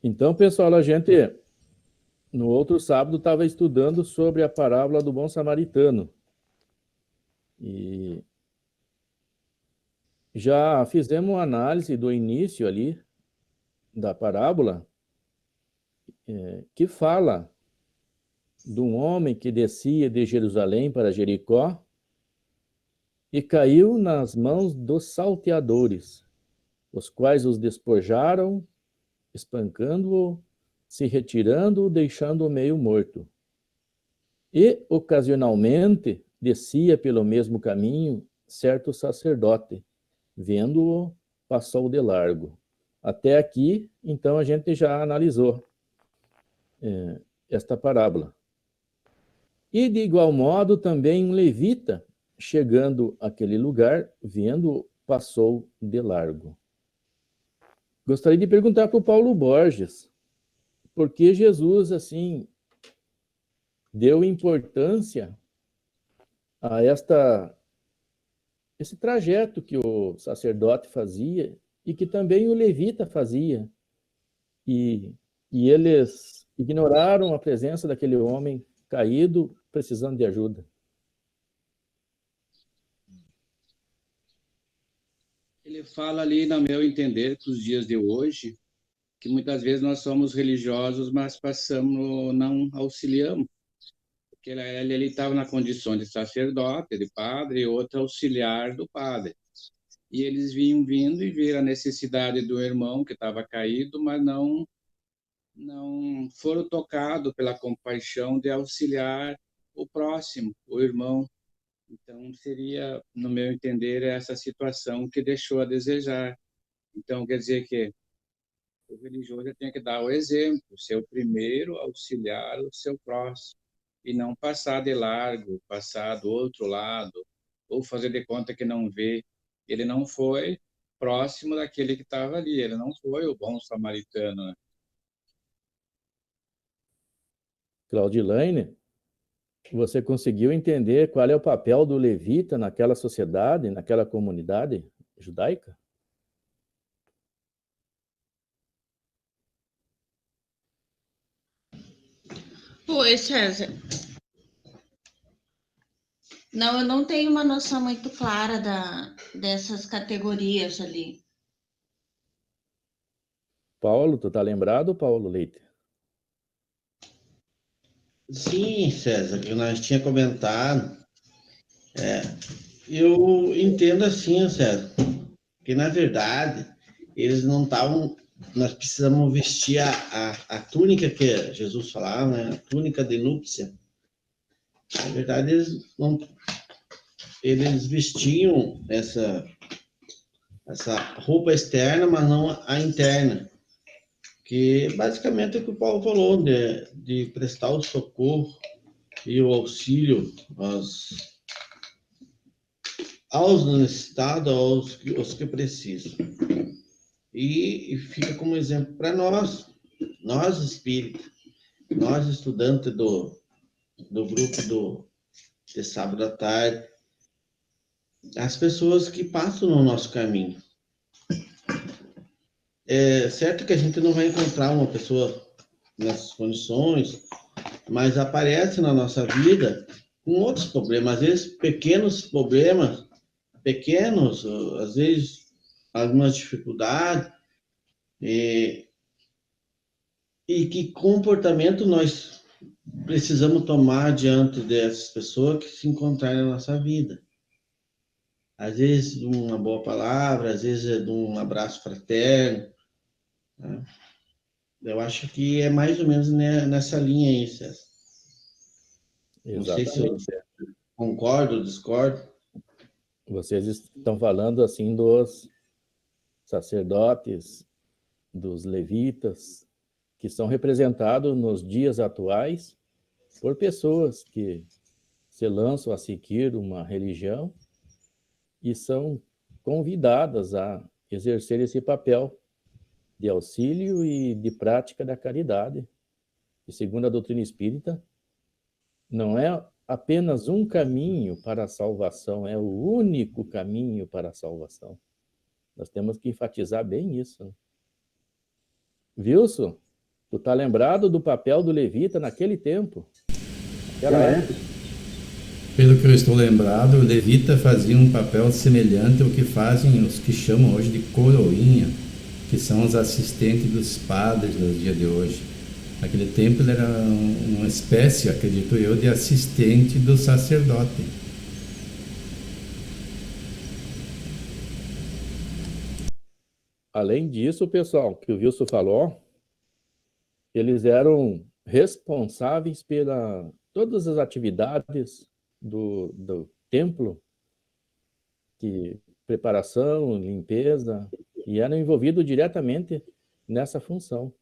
Então, pessoal, a gente, no outro sábado, estava estudando sobre a parábola do bom samaritano. E já fizemos uma análise do início ali da parábola, que fala de um homem que descia de Jerusalém para Jericó e caiu nas mãos dos salteadores, os quais os despojaram, espancando-o, se retirando, deixando-o meio morto. E, ocasionalmente, descia pelo mesmo caminho certo sacerdote. Vendo-o, passou de largo. Até aqui, então, a gente já analisou esta parábola. E, de igual modo, também um levita, chegando àquele lugar, vendo, passou de largo. Gostaria de perguntar para o Paulo Borges, por que Jesus, assim, deu importância a esse trajeto que o sacerdote fazia e que também o levita fazia. E, e eles ignoraram a presença daquele homem caído, precisando de ajuda. Ele fala ali, no meu entender, que os dias de hoje, que muitas vezes nós somos religiosos, mas passamos, não auxiliamos. Porque ele estava na condição de sacerdote, de padre, e outro auxiliar do padre. E eles vinham vindo e viram a necessidade do irmão que estava caído, mas não foram tocados pela compaixão de auxiliar o próximo, o irmão. Então, seria, no meu entender, essa situação que deixou a desejar. Então, quer dizer que o religioso tem que dar o exemplo, ser o primeiro a auxiliar o seu próximo, e não passar de largo, passar do outro lado, ou fazer de conta que não vê. Ele não foi próximo daquele que estava ali, ele não foi o bom samaritano, né? Claudilaine, você conseguiu entender qual é o papel do levita naquela sociedade, naquela comunidade judaica? Oi, César. Não, eu não tenho uma noção muito clara dessas categorias ali. Paulo, tu tá lembrado, Paulo Leite? Sim, César, que nós tinha comentado. Eu entendo assim, César, que na verdade eles não estavam. Nós precisamos vestir a túnica que Jesus falava, né? A túnica de núpcia. Na verdade, eles vestiam essa roupa externa, mas não a interna. Que basicamente é o que o Paulo falou, de prestar o socorro e o auxílio aos necessitados, aos que precisam. E fica como exemplo para nós espíritas, nós estudantes do grupo de sábado à tarde, as pessoas que passam no nosso caminho. É certo que a gente não vai encontrar uma pessoa nessas condições, mas aparece na nossa vida com outros problemas, às vezes pequenos problemas, às vezes algumas dificuldades, e que comportamento nós precisamos tomar diante dessas pessoas que se encontrarem na nossa vida. Às vezes uma boa palavra, às vezes um abraço fraterno, né? Eu acho que é mais ou menos nessa linha aí, César. Não sei se eu Exatamente. concordo ou discordo. Vocês estão falando assim dos sacerdotes, dos levitas, que são representados nos dias atuais por pessoas que se lançam a seguir uma religião e são convidadas a exercer esse papel de auxílio e de prática da caridade. E segundo a doutrina espírita, não é apenas um caminho para a salvação, é o único caminho para a salvação. Nós temos que enfatizar bem isso, né? Wilson, Tu tá lembrado do papel do levita naquele tempo? Naquela época? Pelo que eu estou lembrado, o levita fazia um papel semelhante ao que fazem os que chamam hoje de coroinha, que são os assistentes dos padres nos dias de hoje. Naquele tempo ele era uma espécie, acredito eu, de assistente do sacerdote. Além disso, pessoal, que o Wilson falou, eles eram responsáveis pela todas as atividades do templo, de preparação, limpeza, e eram envolvidos diretamente nessa função.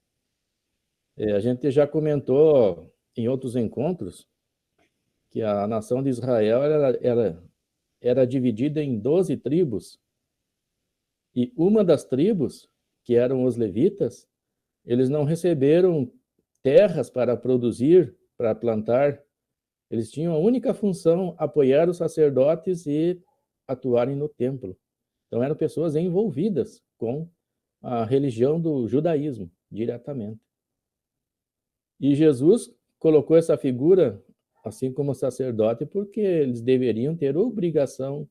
A gente já comentou em outros encontros que a nação de Israel era dividida em 12 tribos, e uma das tribos, que eram os levitas, eles não receberam terras para produzir, para plantar. Eles tinham a única função, apoiar os sacerdotes e atuarem no templo. Então eram pessoas envolvidas com a religião do judaísmo, diretamente. E Jesus colocou essa figura, assim como sacerdote, porque eles deveriam ter obrigação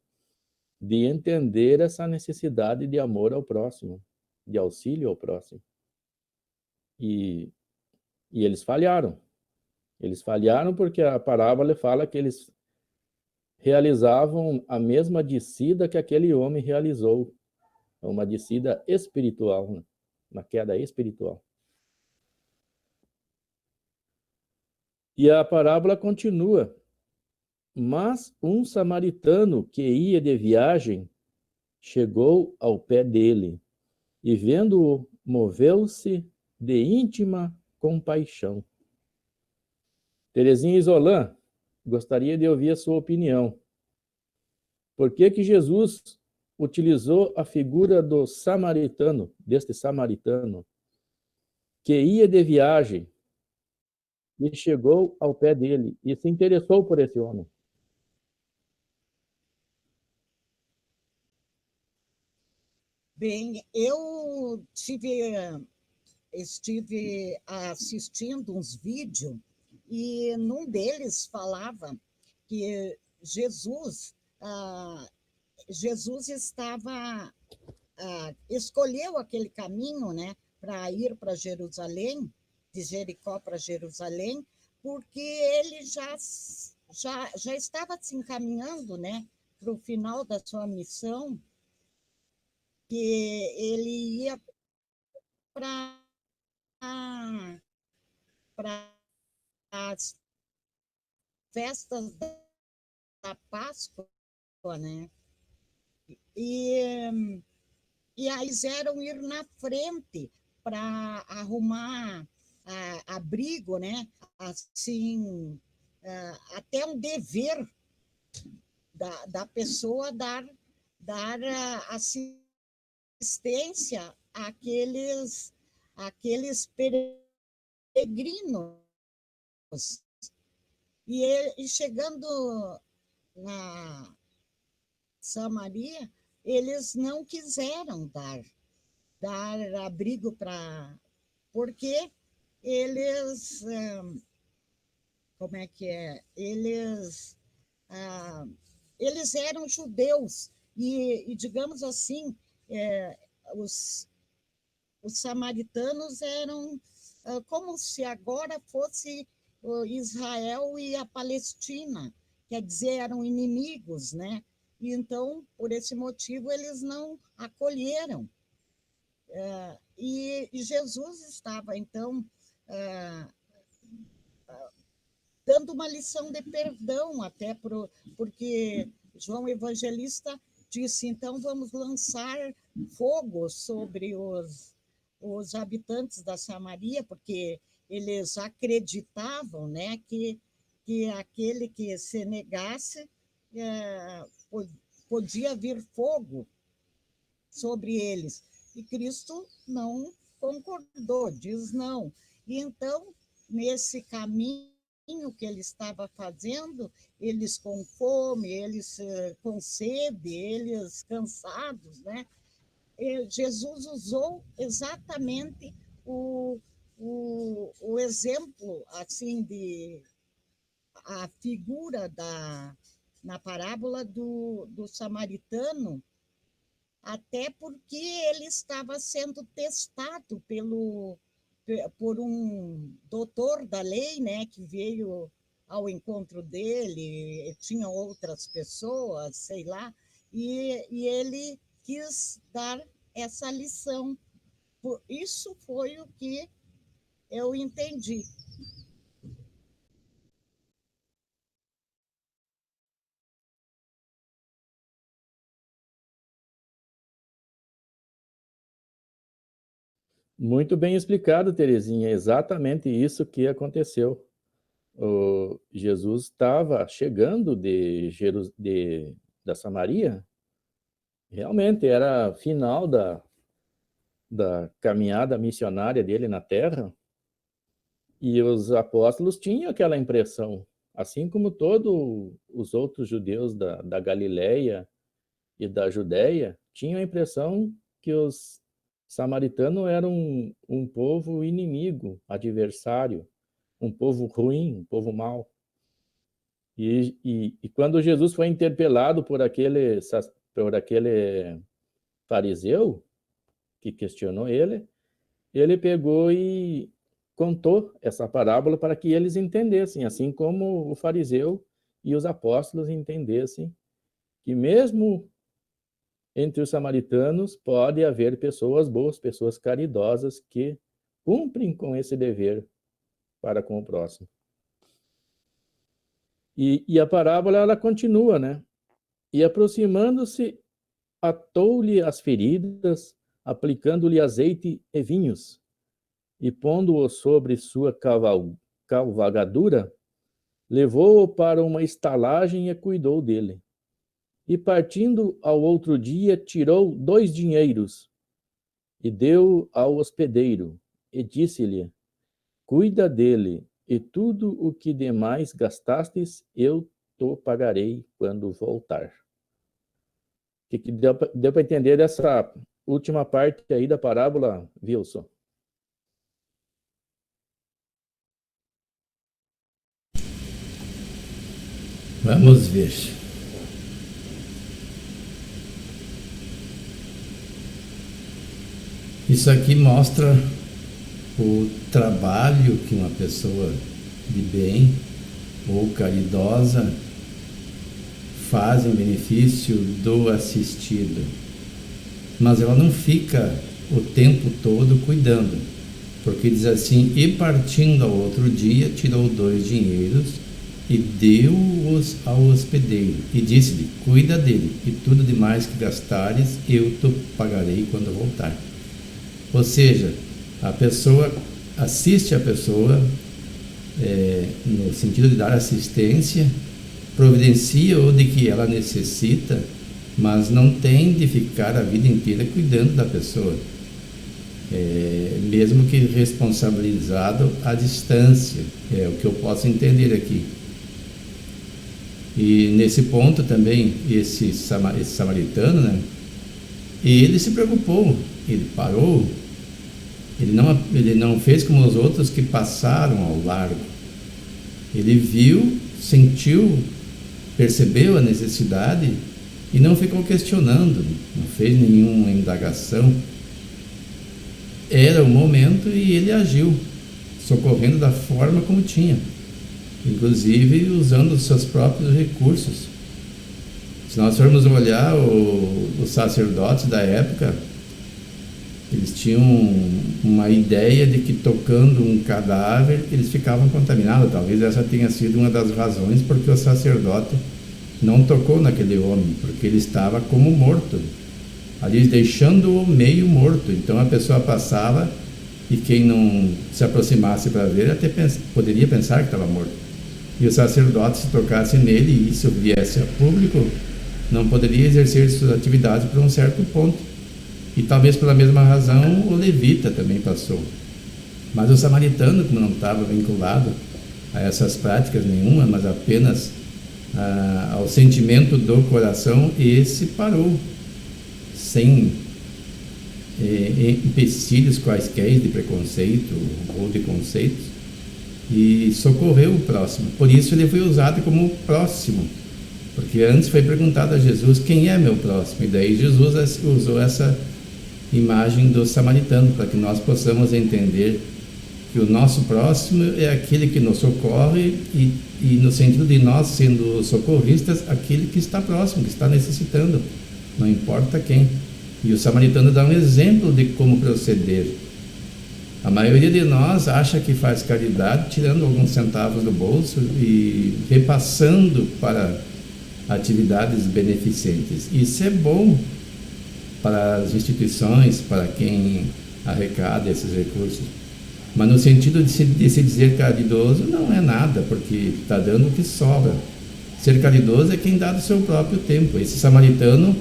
de entender essa necessidade de amor ao próximo, de auxílio ao próximo. E eles falharam. Eles falharam porque a parábola fala que eles realizavam a mesma descida que aquele homem realizou, uma descida espiritual, né? Uma queda espiritual. E a parábola continua. Mas um samaritano que ia de viagem chegou ao pé dele e, vendo-o, moveu-se de íntima compaixão. Terezinha Isolã, gostaria de ouvir a sua opinião. Por que que Jesus utilizou a figura do samaritano, deste samaritano, que ia de viagem e chegou ao pé dele e se interessou por esse homem? Bem, eu estive assistindo uns vídeos e num deles falava que Jesus escolheu aquele caminho, né, para ir para Jerusalém, de Jericó para Jerusalém, porque ele já estava se encaminhando, né, para o final da sua missão, que ele ia para as festas da Páscoa, né? E aí eram ir na frente para arrumar abrigo, né? Assim, até um dever da pessoa dar assistência àqueles peregrinos. E chegando na Samaria, eles não quiseram dar abrigo para... Porque eles... Como é que é? Eles eram judeus e digamos assim, os samaritanos eram como se agora fosse Israel e a Palestina, quer dizer, eram inimigos, né? E então, por esse motivo, eles não acolheram. E Jesus estava, então, dando uma lição de perdão, até porque João Evangelista disse, então vamos lançar fogo sobre os habitantes da Samaria, porque eles acreditavam, né, que aquele que se negasse podia vir fogo sobre eles. E Cristo não concordou, diz não. E então, nesse caminho que ele estava fazendo, eles com fome, eles com sede, eles cansados, né? Jesus usou exatamente o o exemplo, assim, a figura na parábola do samaritano, até porque ele estava sendo testado por um doutor da lei, né, que veio ao encontro dele, tinha outras pessoas, sei lá, e ele quis dar essa lição. Isso foi o que eu entendi. Muito bem explicado, Terezinha. É exatamente isso que aconteceu. O Jesus estava chegando da Samaria. Realmente era final da caminhada missionária dele na Terra. E os apóstolos tinham aquela impressão, assim como todos os outros judeus da Galileia e da Judéia, tinham a impressão que os samaritanos eram um povo inimigo, adversário, um povo ruim, um povo mau. E quando Jesus foi interpelado por aquele fariseu que questionou ele pegou e contou essa parábola para que eles entendessem, assim como o fariseu e os apóstolos entendessem que mesmo entre os samaritanos pode haver pessoas boas, pessoas caridosas que cumprem com esse dever para com o próximo. E a parábola, ela continua, né? E aproximando-se, atou-lhe as feridas, aplicando-lhe azeite e vinhos, e pondo-o sobre sua cavalgadura, levou-o para uma estalagem e cuidou dele. E partindo ao outro dia, tirou 2 dinheiros e deu ao hospedeiro, e disse-lhe: cuida dele, e tudo o que demais gastastes, eu te pagarei quando voltar. O que deu para entender dessa última parte aí da parábola, Wilson? Vamos ver. Isso aqui mostra o trabalho que uma pessoa de bem ou caridosa faz em benefício do assistido. Mas ela não fica o tempo todo cuidando, porque diz assim: e partindo ao outro dia, tirou 2 dinheiros e deu-os ao hospedeiro, e disse-lhe: cuida dele, e tudo demais que gastares, eu te pagarei quando voltar. Ou seja, a pessoa assiste a pessoa no sentido de dar assistência, providencia o de que ela necessita, mas não tem de ficar a vida inteira cuidando da pessoa, mesmo que responsabilizado à distância, é o que eu posso entender aqui. E nesse ponto também, esse samaritano, né, ele se preocupou, ele parou, ele não fez como os outros que passaram ao largo. Ele viu, sentiu, percebeu a necessidade e não ficou questionando, não fez nenhuma indagação. Era o momento e ele agiu, socorrendo da forma como tinha, inclusive usando os seus próprios recursos. Se nós formos olhar os sacerdotes da época, eles tinham uma ideia de que tocando um cadáver eles ficavam contaminados. Talvez essa tenha sido uma das razões porque o sacerdote não tocou naquele homem, porque ele estava como morto, ali deixando-o meio morto. Então a pessoa passava e quem não se aproximasse para ver até poderia pensar que estava morto. E o sacerdote, se tocasse nele e isso viesse a público, não poderia exercer suas atividades por um certo ponto. E talvez pela mesma razão o levita também passou. Mas o samaritano, como não estava vinculado a essas práticas nenhuma, mas apenas ao sentimento do coração, esse parou, sem empecilhos quaisquer de preconceito ou de conceitos e socorreu o próximo. Por isso ele foi usado como próximo, porque antes foi perguntado a Jesus quem é meu próximo, e daí Jesus usou essa imagem do samaritano para que nós possamos entender que o nosso próximo é aquele que nos socorre e no sentido de nós sendo socorristas, aquele que está próximo, que está necessitando, não importa quem. E o samaritano dá um exemplo de como proceder. A maioria de nós acha que faz caridade tirando alguns centavos do bolso e repassando para atividades beneficentes. Isso é bom para as instituições, para quem arrecada esses recursos. Mas no sentido de se dizer caridoso, não é nada, porque está dando o que sobra. Ser caridoso é quem dá do seu próprio tempo. Esse samaritano,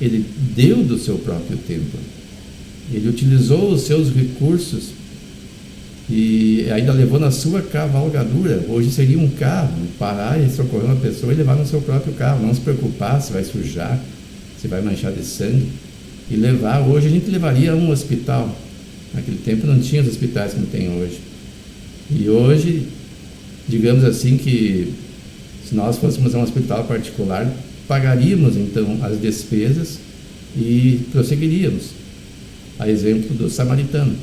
ele deu do seu próprio tempo. Ele utilizou os seus recursos e ainda levou na sua cavalgadura. Hoje seria um carro, parar e socorrer uma pessoa e levar no seu próprio carro. Não se preocupar se vai sujar, se vai manchar de sangue. E levar, hoje a gente levaria a um hospital. Naquele tempo não tinha os hospitais como tem hoje. E hoje, digamos assim que se nós fôssemos a um hospital particular, pagaríamos então as despesas e prosseguiríamos. A exemplo do samaritano.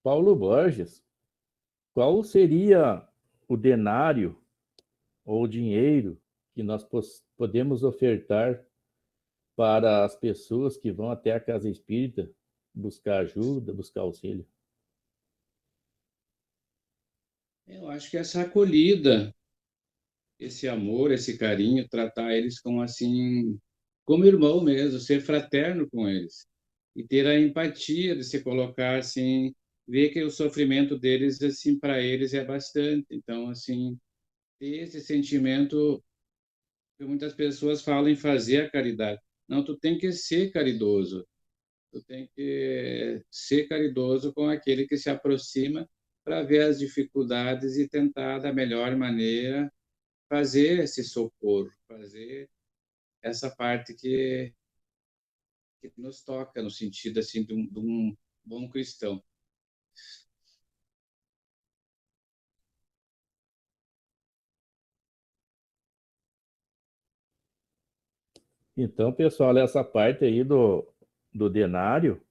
Paulo Borges, qual seria o denário ou dinheiro que nós podemos ofertar para as pessoas que vão até a casa espírita buscar ajuda, buscar auxílio? Eu acho que essa acolhida, esse amor, esse carinho, tratar eles como assim, como irmão mesmo, ser fraterno com eles e ter a empatia de se colocar assim, ver que o sofrimento deles assim para eles é bastante. Então assim, ter esse sentimento que muitas pessoas falam em fazer a caridade. Não, tu tem que ser caridoso. Tu tem que ser caridoso com aquele que se aproxima para ver as dificuldades e tentar da melhor maneira fazer esse socorro, fazer essa parte que nos toca no sentido assim de um bom cristão. Então, pessoal, essa parte aí do denário,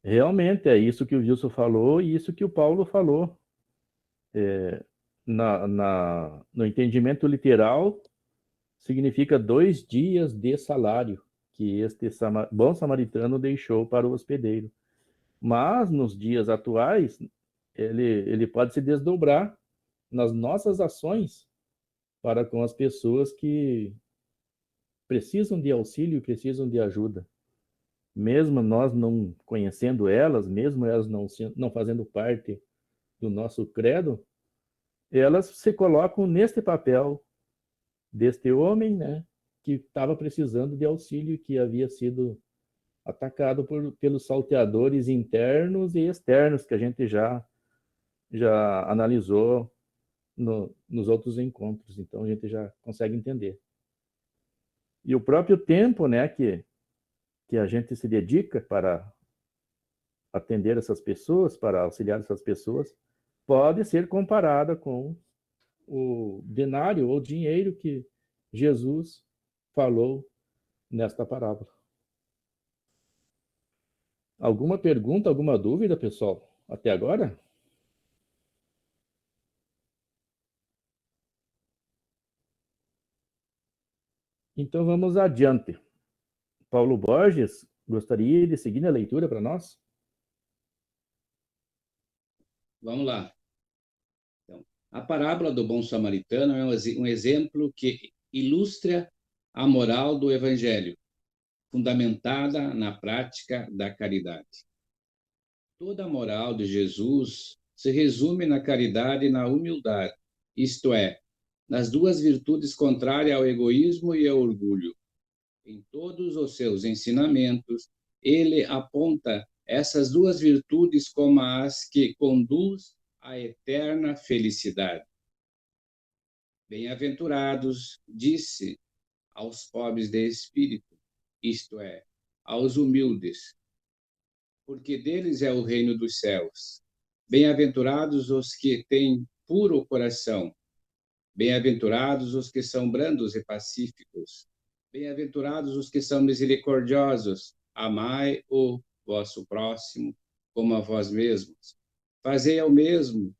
realmente é isso que o Wilson falou e isso que o Paulo falou. No entendimento literal, significa 2 dias de salário que este bom samaritano deixou para o hospedeiro. Mas, nos dias atuais, ele pode se desdobrar nas nossas ações para com as pessoas que precisam de auxílio e precisam de ajuda. Mesmo nós não conhecendo elas, mesmo elas não fazendo parte do nosso credo, elas se colocam neste papel deste homem, né, que estava precisando de auxílio e que havia sido atacado pelos salteadores internos e externos que a gente já analisou nos outros encontros. Então a gente já consegue entender. E o próprio tempo, né, que a gente se dedica para atender essas pessoas, para auxiliar essas pessoas, pode ser comparada com o denário ou dinheiro que Jesus falou nesta parábola. Alguma pergunta, alguma dúvida, pessoal? Até agora? Então vamos adiante. Paulo Borges, gostaria de seguir a leitura para nós? Vamos lá. Então, a parábola do bom samaritano é um exemplo que ilustra a moral do evangelho, fundamentada na prática da caridade. Toda a moral de Jesus se resume na caridade e na humildade, isto é, nas duas virtudes contrárias ao egoísmo e ao orgulho. Em todos os seus ensinamentos, ele aponta essas duas virtudes como as que conduz à eterna felicidade. Bem-aventurados, disse aos pobres de espírito, isto é, aos humildes, porque deles é o reino dos céus. Bem-aventurados os que têm puro coração, bem-aventurados os que são brandos e pacíficos, bem-aventurados os que são misericordiosos, amai o vosso próximo como a vós mesmos. Fazei ao mesmo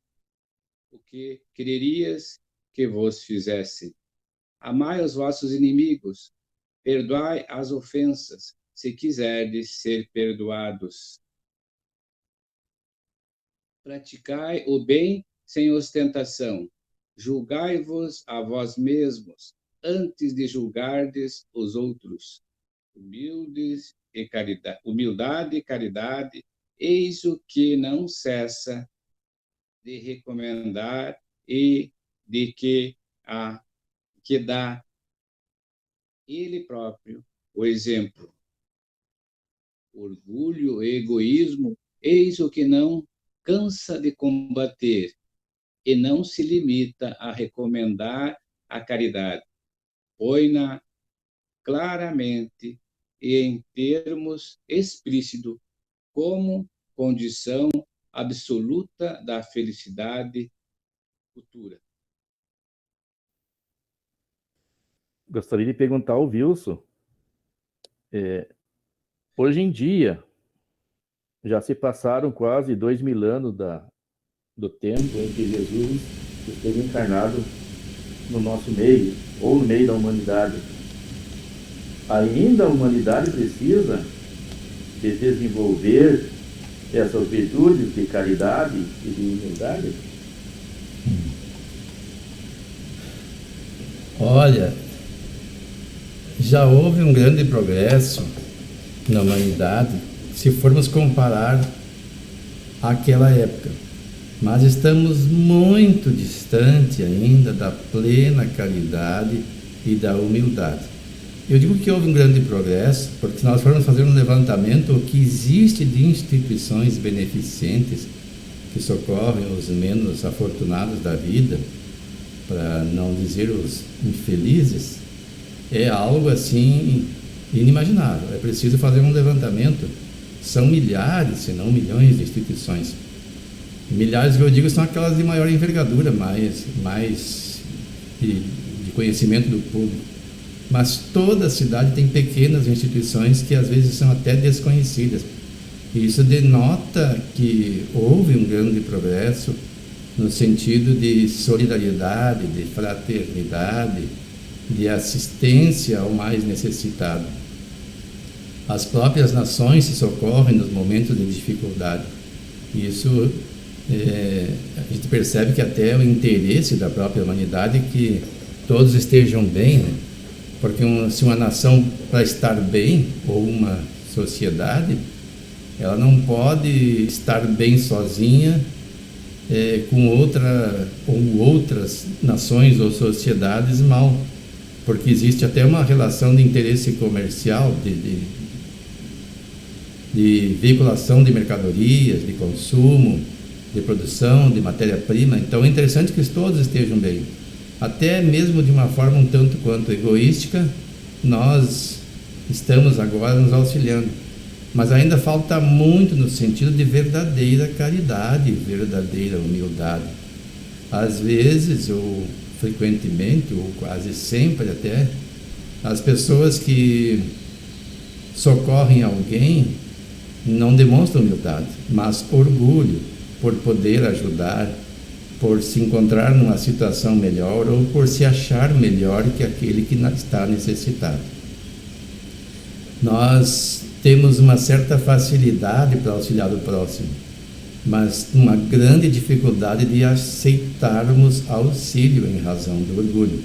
o que quererias que vos fizessem. Amai os vossos inimigos, perdoai as ofensas, se quiserdes ser perdoados. Praticai o bem sem ostentação. Julgai-vos a vós mesmos, antes de julgardes os outros. Humildade e caridade, eis o que não cessa de recomendar e de que dá ele próprio o exemplo. Orgulho e egoísmo, eis o que não cansa de combater e não se limita a recomendar a caridade. Põe-na claramente e em termos explícitos como condição absoluta da felicidade futura. Gostaria de perguntar ao Wilson, hoje em dia, já se passaram quase 2000 anos do tempo em que Jesus esteve encarnado no nosso meio, ou no meio da humanidade. Ainda a humanidade precisa de desenvolver essas virtudes de caridade e de humildade? Olha, já houve um grande progresso na humanidade, se formos comparar àquela época. Mas estamos muito distante ainda da plena caridade e da humildade. Eu digo que houve um grande progresso, porque se nós formos fazer um levantamento, o que existe de instituições beneficentes que socorrem os menos afortunados da vida, para não dizer os infelizes, é algo assim inimaginável. É preciso fazer um levantamento. São milhares, se não milhões de instituições. Milhares que eu digo são aquelas de maior envergadura, mais de conhecimento do público. Mas toda cidade tem pequenas instituições que às vezes são até desconhecidas. E isso denota que houve um grande progresso no sentido de solidariedade, de fraternidade, de assistência ao mais necessitado. As próprias nações se socorrem nos momentos de dificuldade. Isso a gente percebe que até o interesse da própria humanidade é que todos estejam bem, né? Porque se uma nação, para estar bem, ou uma sociedade, ela não pode estar bem sozinha com outras nações ou sociedades mal, porque existe até uma relação de interesse comercial, de veiculação de mercadorias, de consumo, de produção, de matéria-prima. Então é interessante que todos estejam bem. Até mesmo de uma forma um tanto quanto egoística, nós estamos agora nos auxiliando. Mas ainda falta muito no sentido de verdadeira caridade, verdadeira humildade. Às vezes, ou frequentemente, ou quase sempre até, as pessoas que socorrem alguém não demonstram humildade, mas orgulho por poder ajudar, por se encontrar numa situação melhor ou por se achar melhor que aquele que está necessitado. Nós temos uma certa facilidade para auxiliar o próximo, mas uma grande dificuldade de aceitarmos auxílio em razão do orgulho.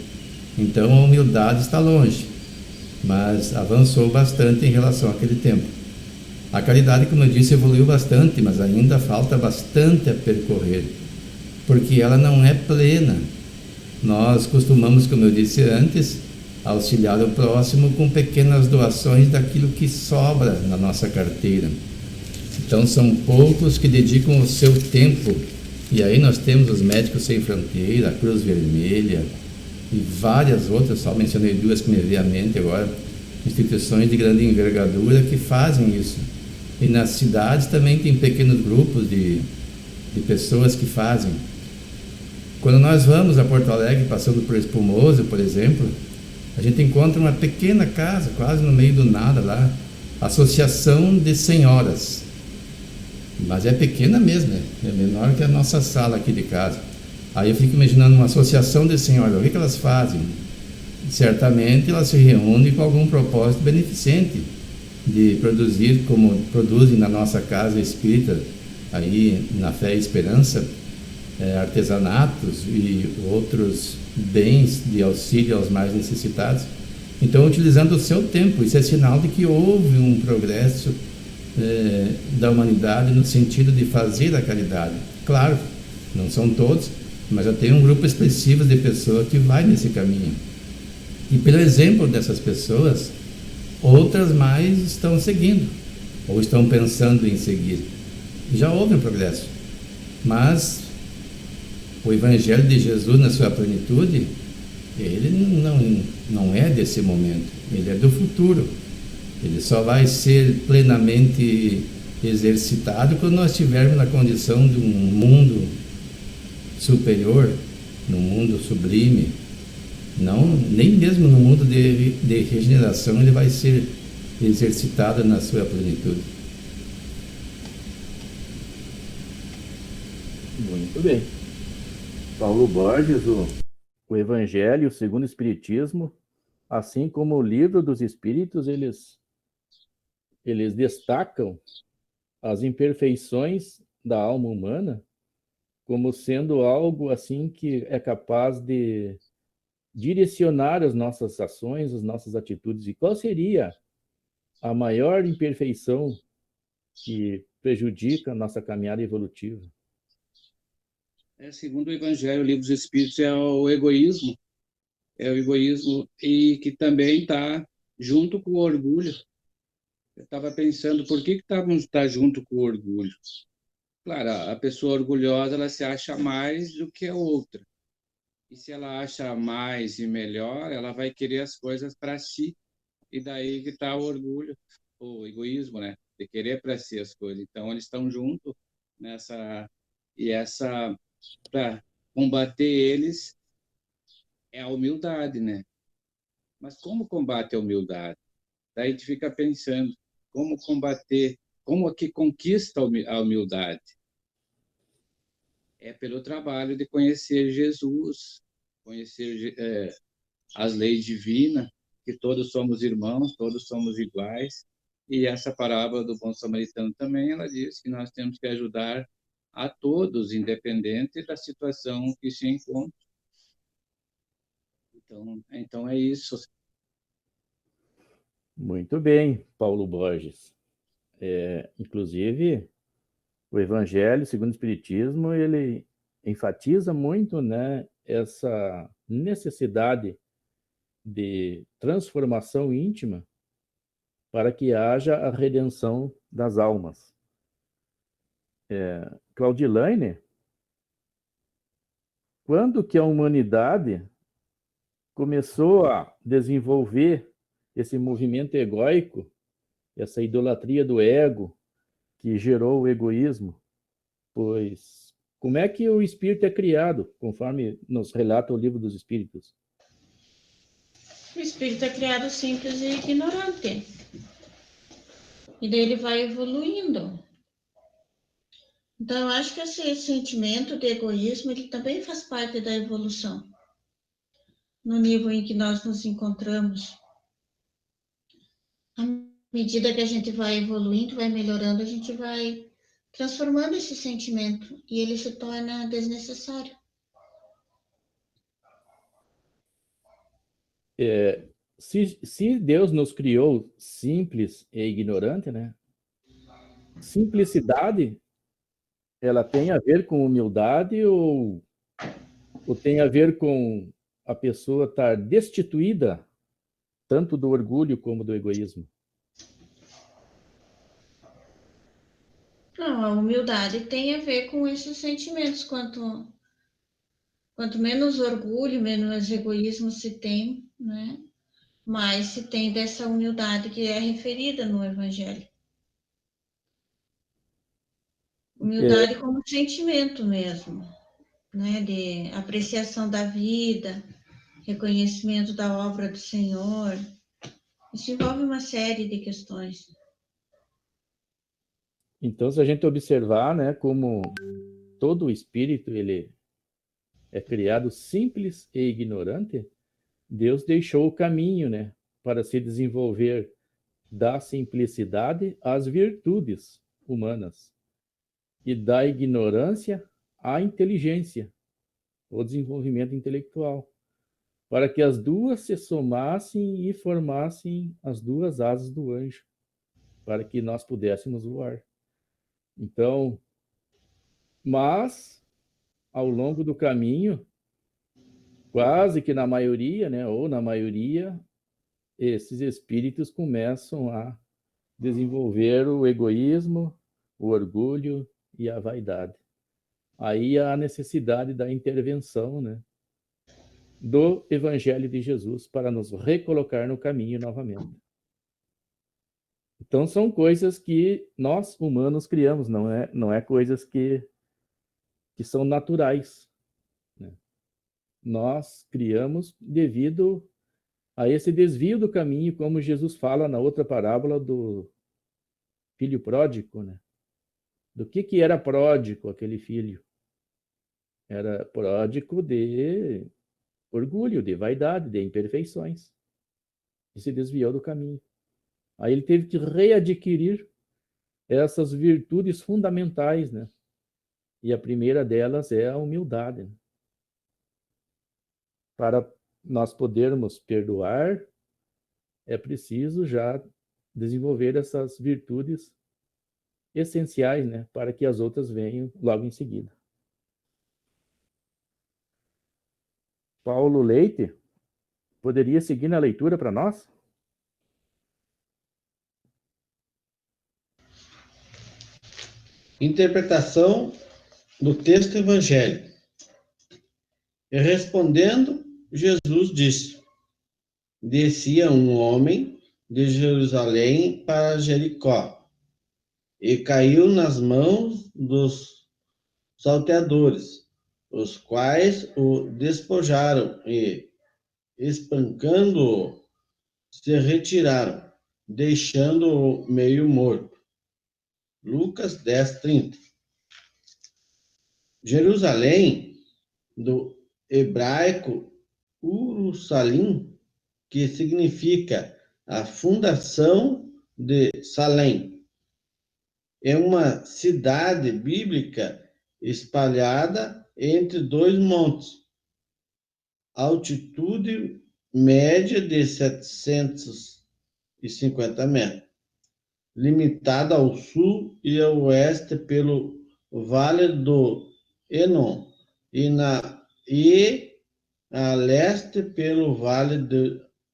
Então a humildade está longe, mas avançou bastante em relação àquele tempo. A caridade, como eu disse, evoluiu bastante, mas ainda falta bastante a percorrer, porque ela não é plena. Nós costumamos, como eu disse antes, auxiliar o próximo com pequenas doações daquilo que sobra na nossa carteira. Então são poucos que dedicam o seu tempo, e aí nós temos os Médicos Sem Fronteira, a Cruz Vermelha, e várias outras, só mencionei duas que me veio à mente agora, instituições de grande envergadura que fazem isso. E nas cidades também tem pequenos grupos de pessoas que fazem. Quando nós vamos a Porto Alegre, passando por Espumoso, por exemplo, a gente encontra uma pequena casa, quase no meio do nada lá, Associação de Senhoras. Mas é pequena mesmo, é menor que a nossa sala aqui de casa. Aí eu fico imaginando uma associação de senhoras, o que elas fazem? Certamente elas se reúnem com algum propósito beneficente de produzir, como produzem na nossa casa espírita, aí na Fé e Esperança, artesanatos e outros bens de auxílio aos mais necessitados. Então, utilizando o seu tempo, isso é sinal de que houve um progresso da humanidade no sentido de fazer a caridade. Claro, não são todos, mas eu tenho um grupo expressivo de pessoas que vai nesse caminho. E pelo exemplo dessas pessoas, outras mais estão seguindo, ou estão pensando em seguir. Já houve um progresso, mas o Evangelho de Jesus na sua plenitude, ele não é desse momento, ele é do futuro. Ele só vai ser plenamente exercitado quando nós estivermos na condição de um mundo superior, num mundo sublime. Não, nem mesmo no mundo de regeneração ele vai ser exercitado na sua plenitude. Muito bem. Paulo Borges, o Evangelho segundo o Espiritismo, assim como o Livro dos Espíritos, eles destacam as imperfeições da alma humana como sendo algo assim que é capaz de direcionar as nossas ações, as nossas atitudes. E qual seria a maior imperfeição que prejudica a nossa caminhada evolutiva? Segundo o Evangelho, o Livro dos Espíritos, é o egoísmo. É o egoísmo e que também está junto com o orgulho. Eu estava pensando, por que está junto com o orgulho? Claro, a pessoa orgulhosa, ela se acha mais do que a outra. E se ela acha mais e melhor, ela vai querer as coisas para si. E daí que está o orgulho, o egoísmo, né? De querer para si as coisas. Então, eles estão juntos nessa... E essa, para combater eles, é a humildade, né? Mas como combate a humildade? Daí a gente fica pensando, como combater, como que conquista a humildade? É pelo trabalho de conhecer Jesus, conhecer as leis divinas, que todos somos irmãos, todos somos iguais. E essa parábola do bom samaritano também, ela diz que nós temos que ajudar a todos, independente da situação que se encontra. Então é isso. Muito bem, Paulo Borges. Inclusive, o Evangelho segundo o Espiritismo, ele enfatiza muito, né, essa necessidade de transformação íntima para que haja a redenção das almas. Claudilaine, quando que a humanidade começou a desenvolver esse movimento egóico, essa idolatria do ego, que gerou o egoísmo? Pois, como é que o espírito é criado, conforme nos relata o Livro dos Espíritos? O espírito é criado simples e ignorante. E daí ele vai evoluindo. Então, eu acho que esse sentimento de egoísmo, ele também faz parte da evolução. No nível em que nós nos encontramos. À medida que a gente vai evoluindo, vai melhorando, a gente vai transformando esse sentimento e ele se torna desnecessário. Se Deus nos criou simples e ignorante, né? Simplicidade, ela tem a ver com humildade ou tem a ver com a pessoa estar destituída tanto do orgulho como do egoísmo? Não, a humildade tem a ver com esses sentimentos, quanto Quanto menos orgulho, menos egoísmo se tem, né? Mais se tem dessa humildade que é referida no Evangelho. Humildade como sentimento mesmo, né? De apreciação da vida, reconhecimento da obra do Senhor. Isso envolve uma série de questões. Então, se a gente observar, né, como todo o espírito ele é criado simples e ignorante, Deus deixou o caminho, né, para se desenvolver da simplicidade às virtudes humanas e da ignorância à inteligência, o desenvolvimento intelectual, para que as duas se somassem e formassem as duas asas do anjo, para que nós pudéssemos voar. Então, mas ao longo do caminho, quase que na maioria, né, ou na maioria, esses espíritos começam a desenvolver o egoísmo, o orgulho e a vaidade. Aí há a necessidade da intervenção, né, do Evangelho de Jesus para nos recolocar no caminho novamente. Então são coisas que nós humanos criamos, não é coisas que são naturais, né? Nós criamos devido a esse desvio do caminho, como Jesus fala na outra parábola do filho pródigo, né? Do que era pródigo aquele filho? Era pródigo de orgulho, de vaidade, de imperfeições. E se desviou do caminho. Aí ele teve que readquirir essas virtudes fundamentais, né? E a primeira delas é a humildade. Para nós podermos perdoar, é preciso já desenvolver essas virtudes essenciais, né? Para que as outras venham logo em seguida. Paulo Leite, poderia seguir na leitura para nós? Interpretação do texto evangélico. E respondendo, Jesus disse: descia um homem de Jerusalém para Jericó e caiu nas mãos dos salteadores, os quais o despojaram e, espancando-o, se retiraram, deixando-o meio morto. Lucas 10:30. Jerusalém, do hebraico Urussalim, que significa a fundação de Salém, é uma cidade bíblica espalhada entre dois montes, altitude média de 750 metros, limitada ao sul e ao oeste pelo Vale do Enon e a leste pelo Vale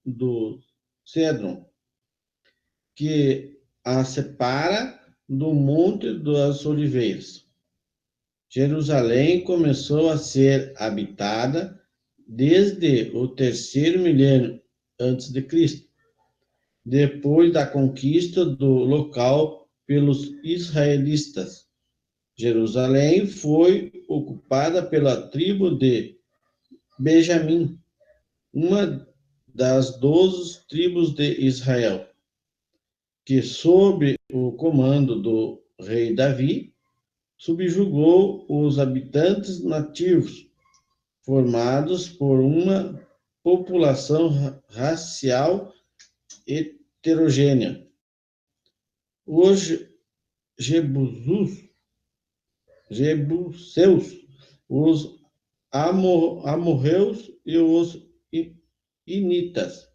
do Cedron, que a separa do Monte das Oliveiras. Jerusalém começou a ser habitada desde o 3º milênio antes de Cristo, depois da conquista do local pelos israelitas. Jerusalém foi ocupada pela tribo de Benjamim, uma das 12 tribos de Israel, que, sob o comando do rei Davi, subjugou os habitantes nativos, formados por uma população racial heterogênea. Os jebuseus, os amorreus e os initas.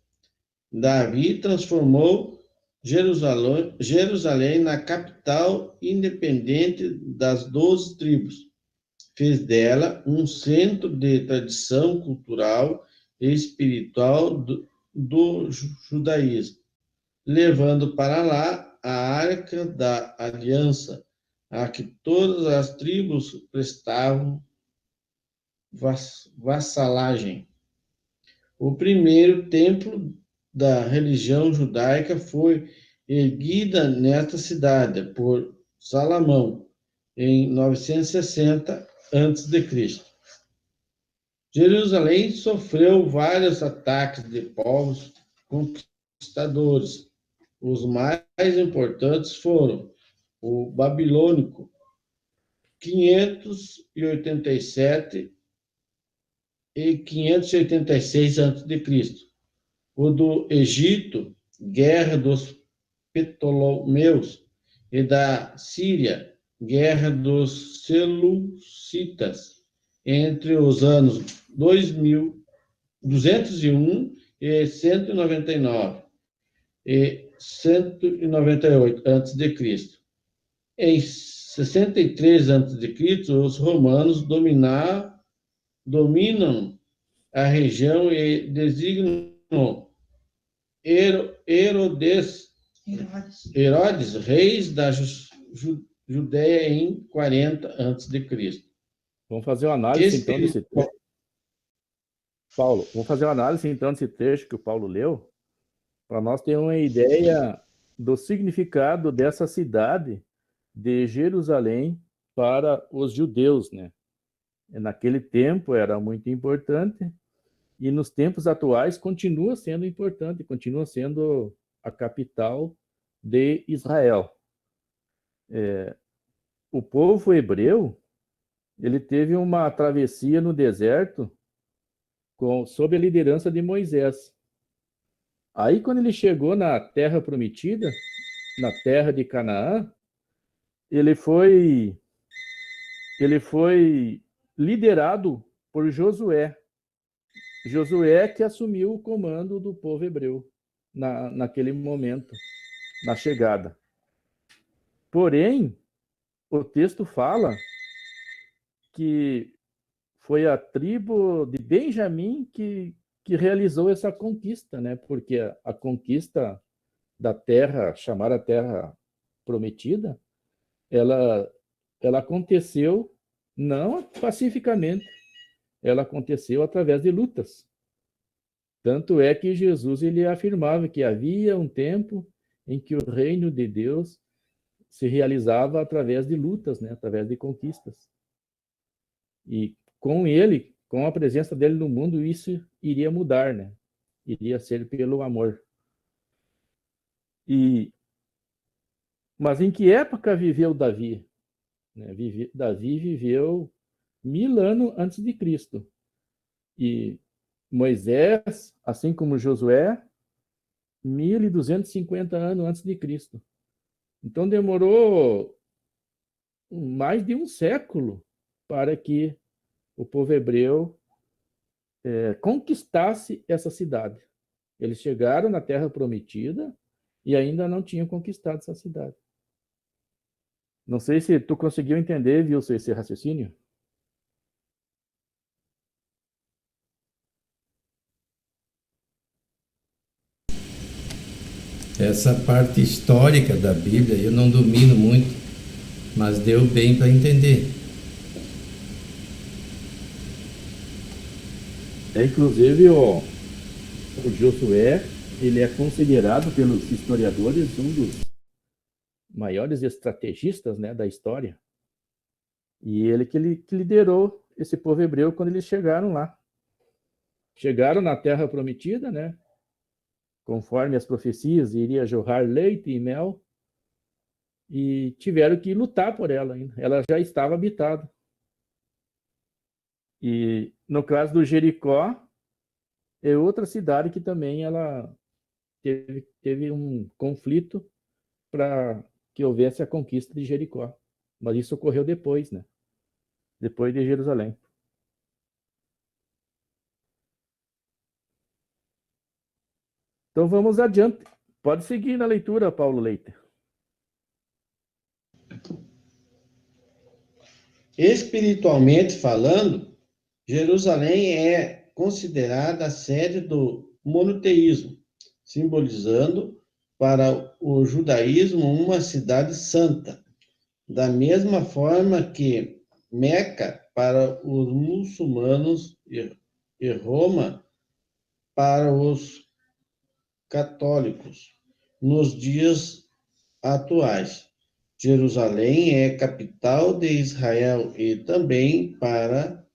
Davi transformou Jerusalém na capital independente das 12 tribos. Fez dela um centro de tradição cultural e espiritual do judaísmo, levando para lá a Arca da Aliança, a que todas as tribos prestavam vassalagem. O primeiro templo da religião judaica foi erguida nesta cidade por Salomão em 960 a.C. Jerusalém sofreu vários ataques de povos conquistadores. Os mais importantes foram o babilônico, 587 e 586 a.C., o do Egito, Guerra dos Ptolomeus, e da Síria, Guerra dos Seleucitas, entre os anos 201 e 199 e 198 a.C. Em 63 a.C., os romanos dominam a região e designam Herodes, reis da Judéia em 40 a.C. Vamos fazer uma análise, então, desse trecho. Paulo, vamos fazer uma análise, então, desse trecho que o Paulo leu, para nós ter uma ideia do significado dessa cidade de Jerusalém para os judeus, né? Naquele tempo era muito importante e nos tempos atuais continua sendo importante, continua sendo a capital de Israel. O povo hebreu, ele teve uma travessia no deserto sob a liderança de Moisés. Aí, quando ele chegou na terra prometida, na terra de Canaã, ele foi liderado por Josué. Josué que assumiu o comando do povo hebreu naquele momento, na chegada. Porém, o texto fala que foi a tribo de Benjamim que realizou essa conquista, né? Porque a conquista da terra, chamada Terra Prometida, ela aconteceu não pacificamente, ela aconteceu através de lutas. Tanto é que Jesus ele afirmava que havia um tempo em que o reino de Deus se realizava através de lutas, né? Através de conquistas. E com ele, com a presença dele no mundo, isso iria mudar, né? Iria ser pelo amor. Mas em que época viveu Davi? Davi viveu 1000 anos antes de Cristo. E Moisés, assim como Josué, 1250 anos antes de Cristo. Então demorou mais de um século para que o povo hebreu conquistasse essa cidade. Eles chegaram na Terra Prometida e ainda não tinham conquistado essa cidade. Não sei se tu conseguiu entender, Wilson, esse raciocínio? Essa parte histórica da Bíblia eu não domino muito, mas deu bem para entender. Inclusive, o Josué, ele é considerado pelos historiadores um dos maiores estrategistas, né, da história. E ele que liderou esse povo hebreu quando eles chegaram lá. Chegaram na Terra Prometida, né? Conforme as profecias, iria jorrar leite e mel, e tiveram que lutar por ela ainda. Ela já estava habitada. E no caso do Jericó, é outra cidade que também ela teve um conflito para que houvesse a conquista de Jericó. Mas isso ocorreu depois, né? Depois de Jerusalém. Então vamos adiante. Pode seguir na leitura, Paulo Leite. Espiritualmente falando, Jerusalém é considerada a sede do monoteísmo, simbolizando para o judaísmo uma cidade santa, da mesma forma que Meca para os muçulmanos e Roma para os católicos nos dias atuais. Jerusalém é capital de Israel e também para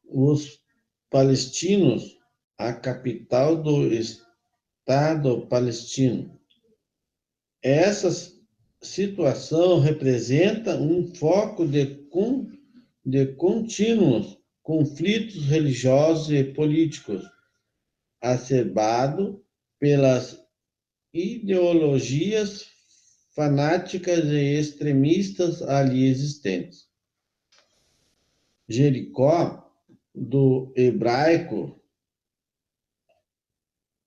os palestinos a capital do Estado palestino. Essa situação representa um foco de contínuos conflitos religiosos e políticos, acerbado pelas ideologias fanáticas e extremistas ali existentes. Jericó, do hebraico,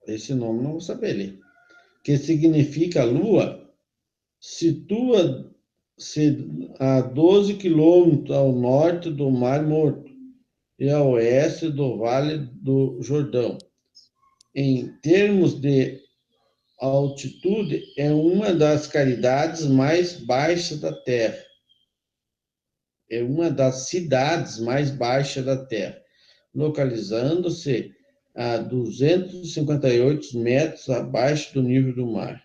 esse nome não vou saber ler, que significa lua, situa-se a 12 quilômetros ao norte do Mar Morto e a oeste do Vale do Jordão. Em termos de altitude, é uma das cidades mais baixas da Terra. É uma das cidades mais baixas da Terra, localizando-se a 258 metros abaixo do nível do mar.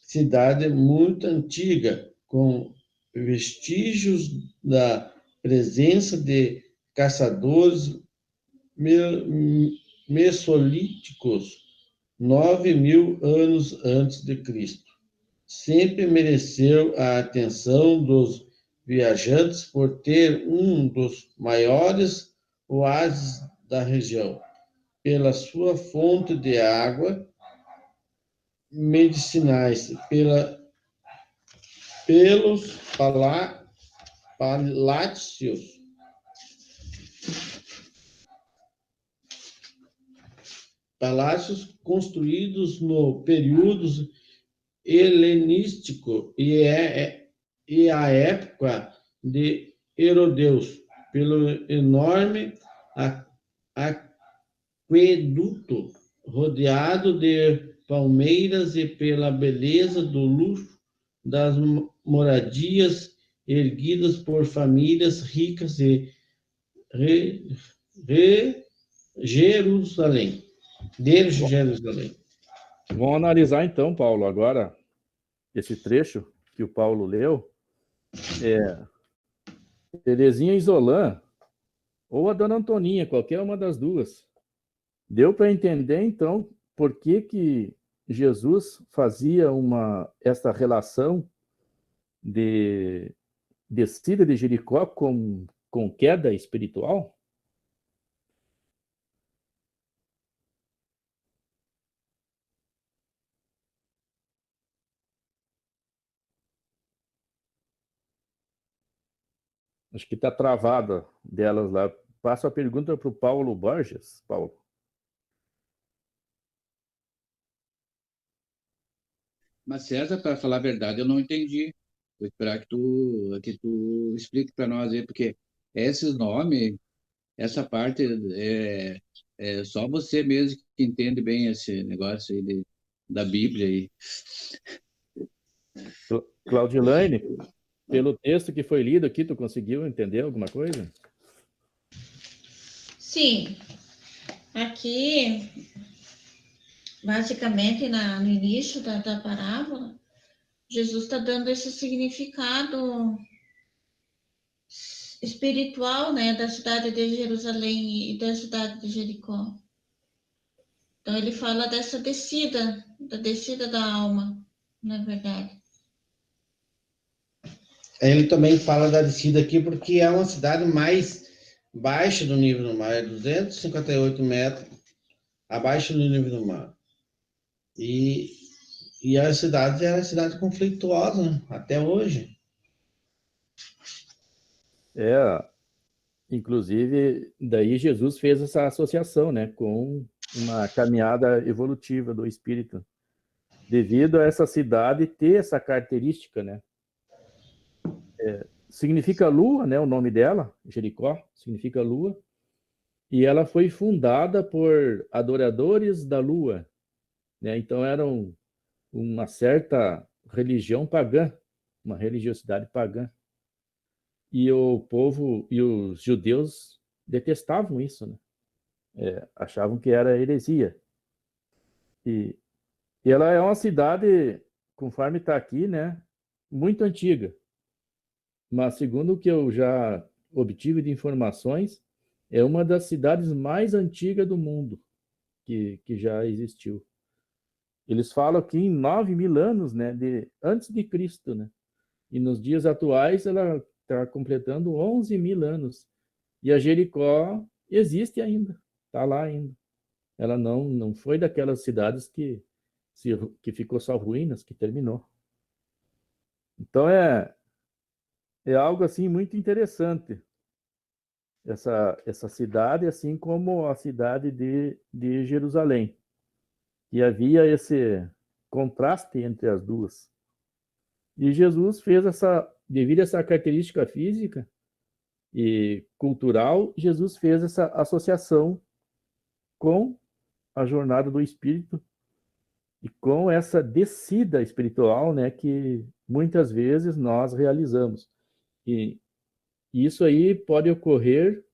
Cidade muito antiga, com vestígios da presença de caçadores mesolíticos 9.000 anos antes de Cristo. Sempre mereceu a atenção dos viajantes por ter um dos maiores oásis da região, pela sua fonte de água medicinais, pelos palácios construídos no período helenístico e a época de Herodeus, pelo enorme aqueduto rodeado de palmeiras e pela beleza do luxo das moradias erguidas por famílias ricas de Jerusalém. Vamos analisar então, Paulo, agora esse trecho que o Paulo leu. Terezinha Isolã ou a Dona Antoninha, qualquer uma das duas. Deu para entender, então, por que Jesus fazia esta relação de descida de Jericó com queda espiritual? Acho que está travada delas lá. Passo a pergunta para o Paulo Borges. Paulo. Mas, César, para falar a verdade, eu não entendi. Vou esperar que tu explique para nós aí, porque esses nomes, essa parte, é só você mesmo que entende bem esse negócio aí da Bíblia aí. Claudilane, pelo texto que foi lido aqui, tu conseguiu entender alguma coisa? Sim. Aqui, basicamente, no início da parábola, Jesus está dando esse significado espiritual, né, da cidade de Jerusalém e da cidade de Jericó. Então, ele fala dessa descida, da descida da alma, na verdade. Ele também fala da descida aqui porque é uma cidade mais baixa do nível do mar, é 258 metros abaixo do nível do mar. E a cidade era cidade conflituosa, né? Até hoje. Inclusive, daí Jesus fez essa associação, né, com uma caminhada evolutiva do espírito, devido a essa cidade ter essa característica, né? Significa lua, né, o nome dela, Jericó, significa lua, e ela foi fundada por adoradores da lua, né? Então era uma certa religião pagã, uma religiosidade pagã. E o povo e os judeus detestavam isso, né? Achavam que era heresia. E ela é uma cidade, conforme está aqui, né, muito antiga. Mas segundo o que eu já obtive de informações, é uma das cidades mais antigas do mundo que já existiu. Eles falam que em 9.000 anos, né, antes de Cristo, né? E nos dias atuais ela está completando 11.000 anos. E a Jericó existe ainda, está lá ainda. Ela não foi daquelas cidades que ficou só ruínas, que terminou. Então é algo assim muito interessante essa cidade, assim como a cidade de Jerusalém. E havia esse contraste entre as duas. E Jesus fez devido a essa característica física e cultural, Jesus fez essa associação com a jornada do Espírito e com essa descida espiritual, né, que muitas vezes nós realizamos. E isso aí pode ocorrer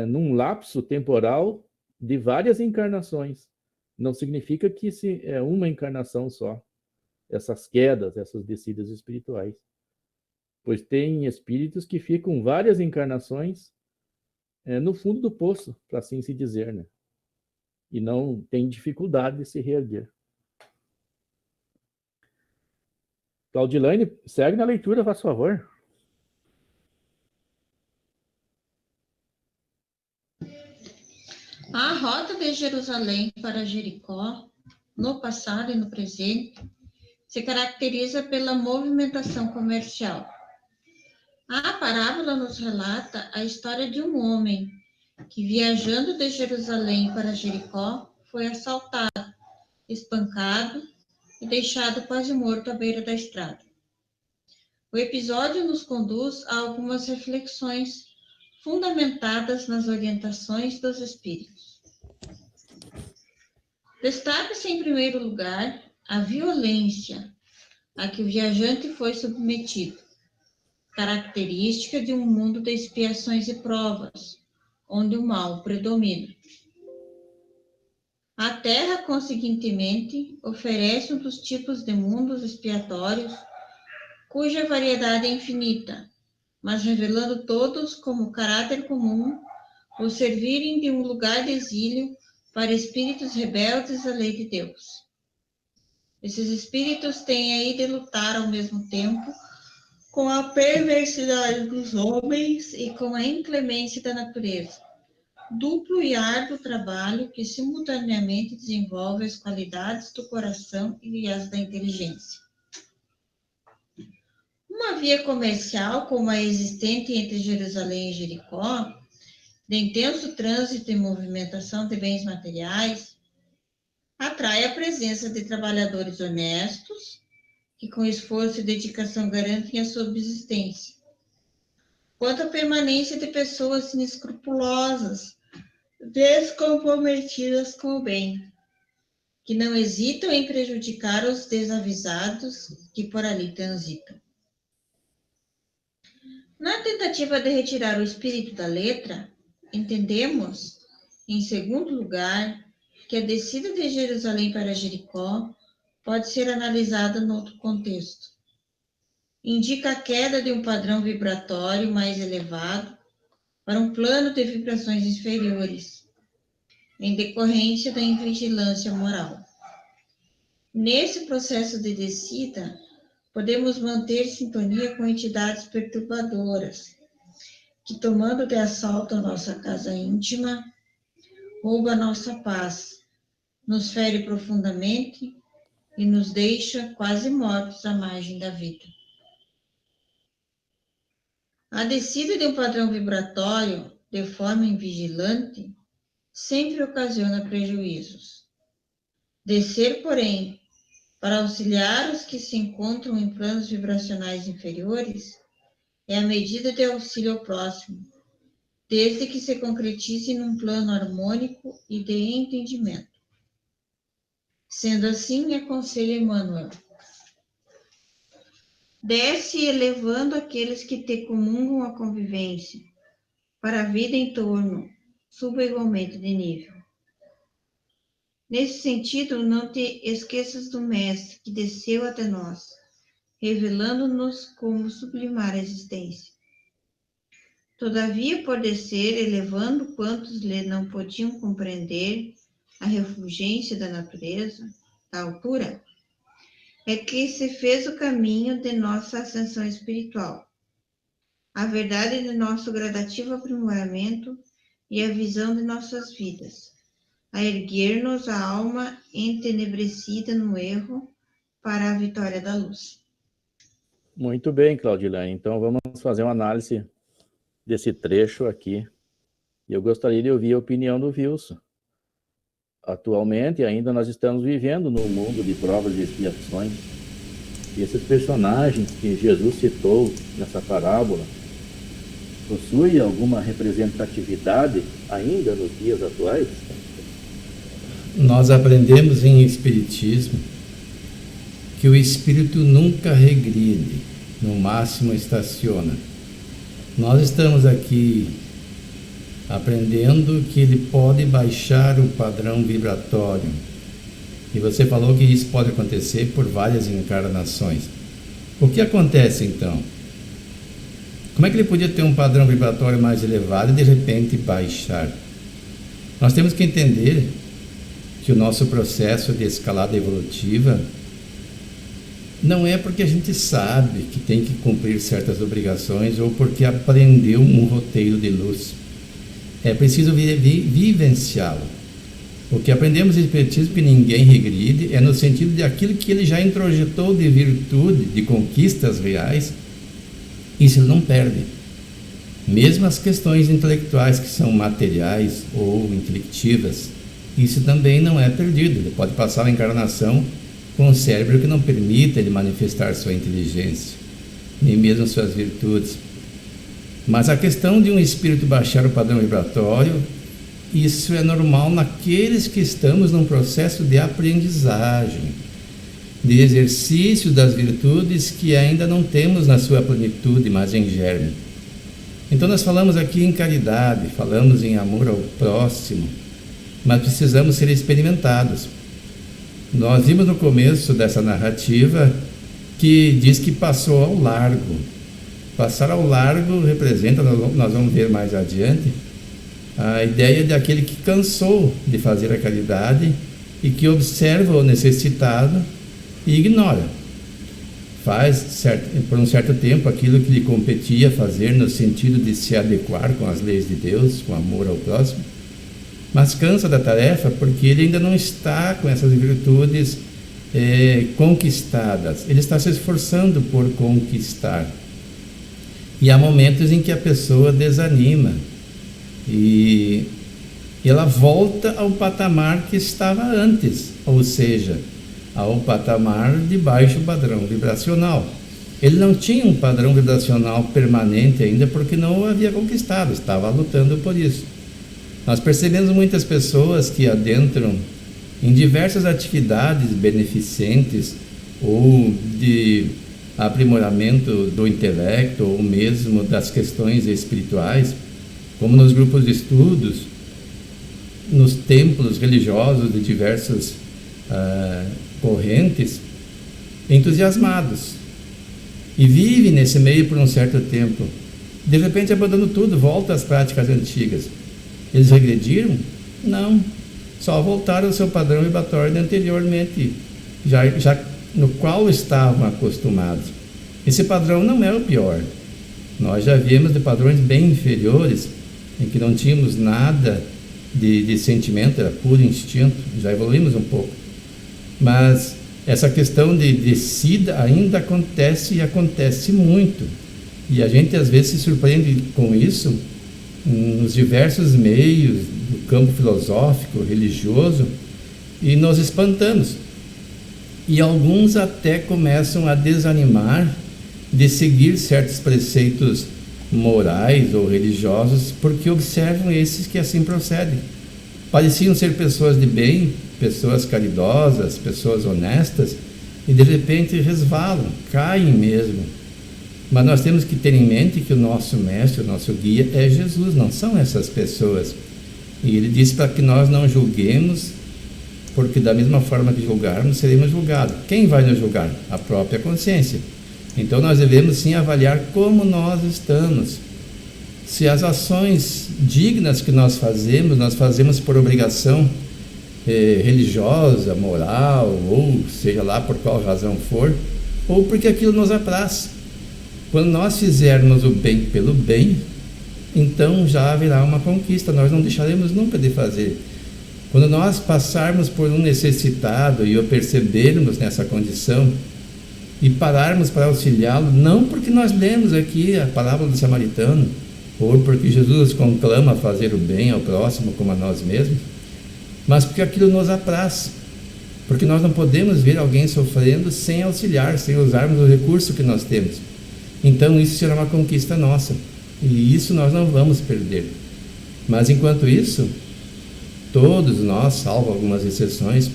num lapso temporal de várias encarnações. Não significa que é uma encarnação só, essas quedas, essas descidas espirituais. Pois tem espíritos que ficam várias encarnações no fundo do poço, para assim se dizer, né? E não tem dificuldade de se reerguer. Claudilane, segue na leitura, faz favor. A rota de Jerusalém para Jericó, no passado e no presente, se caracteriza pela movimentação comercial. A parábola nos relata a história de um homem que, viajando de Jerusalém para Jericó, foi assaltado, espancado e deixado quase morto à beira da estrada. O episódio nos conduz a algumas reflexões fundamentadas nas orientações dos espíritos. Destaca-se, em primeiro lugar, a violência a que o viajante foi submetido, característica de um mundo de expiações e provas, onde o mal predomina. A Terra, conseguintemente, oferece um dos tipos de mundos expiatórios cuja variedade é infinita, mas revelando todos como caráter comum o servirem de um lugar de exílio para espíritos rebeldes à lei de Deus. Esses espíritos têm aí de lutar ao mesmo tempo com a perversidade dos homens e com a inclemência da natureza. Duplo e árduo trabalho que simultaneamente desenvolve as qualidades do coração e as da inteligência. Uma via comercial como a existente entre Jerusalém e Jericó, de intenso trânsito e movimentação de bens materiais, atrai a presença de trabalhadores honestos, que com esforço e dedicação garantem a subsistência, quanto à permanência de pessoas inescrupulosas, descomprometidas com o bem, que não hesitam em prejudicar os desavisados que por ali transitam. Na tentativa de retirar o espírito da letra, entendemos, em segundo lugar, que a descida de Jerusalém para Jericó pode ser analisada em outro contexto. Indica a queda de um padrão vibratório mais elevado para um plano de vibrações inferiores, em decorrência da invigilância moral. Nesse processo de descida, podemos manter sintonia com entidades perturbadoras, que, tomando de assalto a nossa casa íntima, rouba a nossa paz, nos fere profundamente e nos deixa quase mortos à margem da vida. A descida de um padrão vibratório de forma invigilante sempre ocasiona prejuízos. Descer, porém, para auxiliar os que se encontram em planos vibracionais inferiores é a medida de auxílio ao próximo, desde que se concretize num plano harmônico e de entendimento. Sendo assim, aconselha Emmanuel: desce elevando aqueles que te comungam a convivência, para a vida em torno, suba igualmente de nível. Nesse sentido, não te esqueças do Mestre que desceu até nós, revelando-nos como sublimar a existência. Todavia, por descer, elevando quantos lhe não podiam compreender a refulgência da natureza, da altura, é que se fez o caminho de nossa ascensão espiritual, a verdade de nosso gradativo aprimoramento e a visão de nossas vidas, a erguer-nos a alma entenebrecida no erro para a vitória da luz. Muito bem, Claudilane. Então, vamos fazer uma análise desse trecho aqui. E eu gostaria de ouvir a opinião do Wilson. Atualmente, ainda nós estamos vivendo num mundo de provas e expiações. E esses personagens que Jesus citou nessa parábola possuem alguma representatividade ainda nos dias atuais? Nós aprendemos em Espiritismo que o espírito nunca regride, no máximo estaciona. Nós estamos aqui aprendendo que ele pode baixar o padrão vibratório. E você falou que isso pode acontecer por várias encarnações. O que acontece então? Como é que ele podia ter um padrão vibratório mais elevado e de repente baixar? Nós temos que entender que o nosso processo de escalada evolutiva não é porque a gente sabe que tem que cumprir certas obrigações ou porque aprendeu um roteiro de luz. É preciso vivenciá-lo. O que aprendemos em Espiritismo que ninguém regride é no sentido de aquilo que ele já introjetou de virtude, de conquistas reais, isso ele não perde. Mesmo as questões intelectuais que são materiais ou intelectivas, isso também não é perdido. Ele pode passar uma encarnação com um cérebro que não permita ele manifestar sua inteligência, nem mesmo suas virtudes. Mas a questão de um espírito baixar o padrão vibratório, isso é normal naqueles que estamos num processo de aprendizagem, de exercício das virtudes que ainda não temos na sua plenitude, mas em germe. Então nós falamos aqui em caridade, falamos em amor ao próximo, mas precisamos ser experimentados. Nós vimos no começo dessa narrativa que diz que passou ao largo. Passar ao largo representa, nós vamos ver mais adiante, a ideia de aquele que cansou de fazer a caridade e que observa o necessitado e ignora. Faz por um certo tempo aquilo que lhe competia fazer no sentido de se adequar com as leis de Deus, com amor ao próximo, mas cansa da tarefa porque ele ainda não está com essas virtudes conquistadas. Ele está se esforçando por conquistar. E há momentos em que a pessoa desanima e ela volta ao patamar que estava antes, ou seja, ao patamar de baixo padrão vibracional. Ele não tinha um padrão vibracional permanente ainda porque não o havia conquistado, estava lutando por isso. Nós percebemos muitas pessoas que adentram em diversas atividades beneficentes ou de aprimoramento do intelecto ou mesmo das questões espirituais, como nos grupos de estudos, nos templos religiosos de diversas correntes, entusiasmados, e vive nesse meio por um certo tempo. De repente abandonam tudo, volta às práticas antigas. Eles regrediram? Não, só voltaram ao seu padrão vibratório de anteriormente, já no qual estavam acostumados. Esse padrão não é o pior. Nós já vimos de padrões bem inferiores, em que não tínhamos nada de sentimento, era puro instinto, já evoluímos um pouco. Mas essa questão de descida ainda acontece e acontece muito. E a gente às vezes se surpreende com isso nos diversos meios do campo filosófico, religioso, e nos espantamos. E alguns até começam a desanimar de seguir certos preceitos morais ou religiosos, porque observam esses que assim procedem. Pareciam ser pessoas de bem, pessoas caridosas, pessoas honestas, e de repente resvalam, caem mesmo. Mas nós temos que ter em mente que o nosso mestre, o nosso guia é Jesus, não são essas pessoas. E ele disse para que nós não julguemos, porque da mesma forma que julgarmos, seremos julgados. Quem vai nos julgar? A própria consciência. Então nós devemos sim avaliar como nós estamos. Se as ações dignas que nós fazemos por obrigação religiosa, moral, ou seja lá por qual razão for, ou porque aquilo nos apraz. Quando nós fizermos o bem pelo bem, então já haverá uma conquista, nós não deixaremos nunca de fazer. Quando nós passarmos por um necessitado e o percebermos nessa condição, e pararmos para auxiliá-lo, não porque nós lemos aqui a parábola do samaritano, ou porque Jesus conclama a fazer o bem ao próximo como a nós mesmos, mas porque aquilo nos apraz, porque nós não podemos ver alguém sofrendo sem auxiliar, sem usarmos o recurso que nós temos. Então isso será uma conquista nossa, e isso nós não vamos perder. Mas enquanto isso, todos nós, salvo algumas exceções,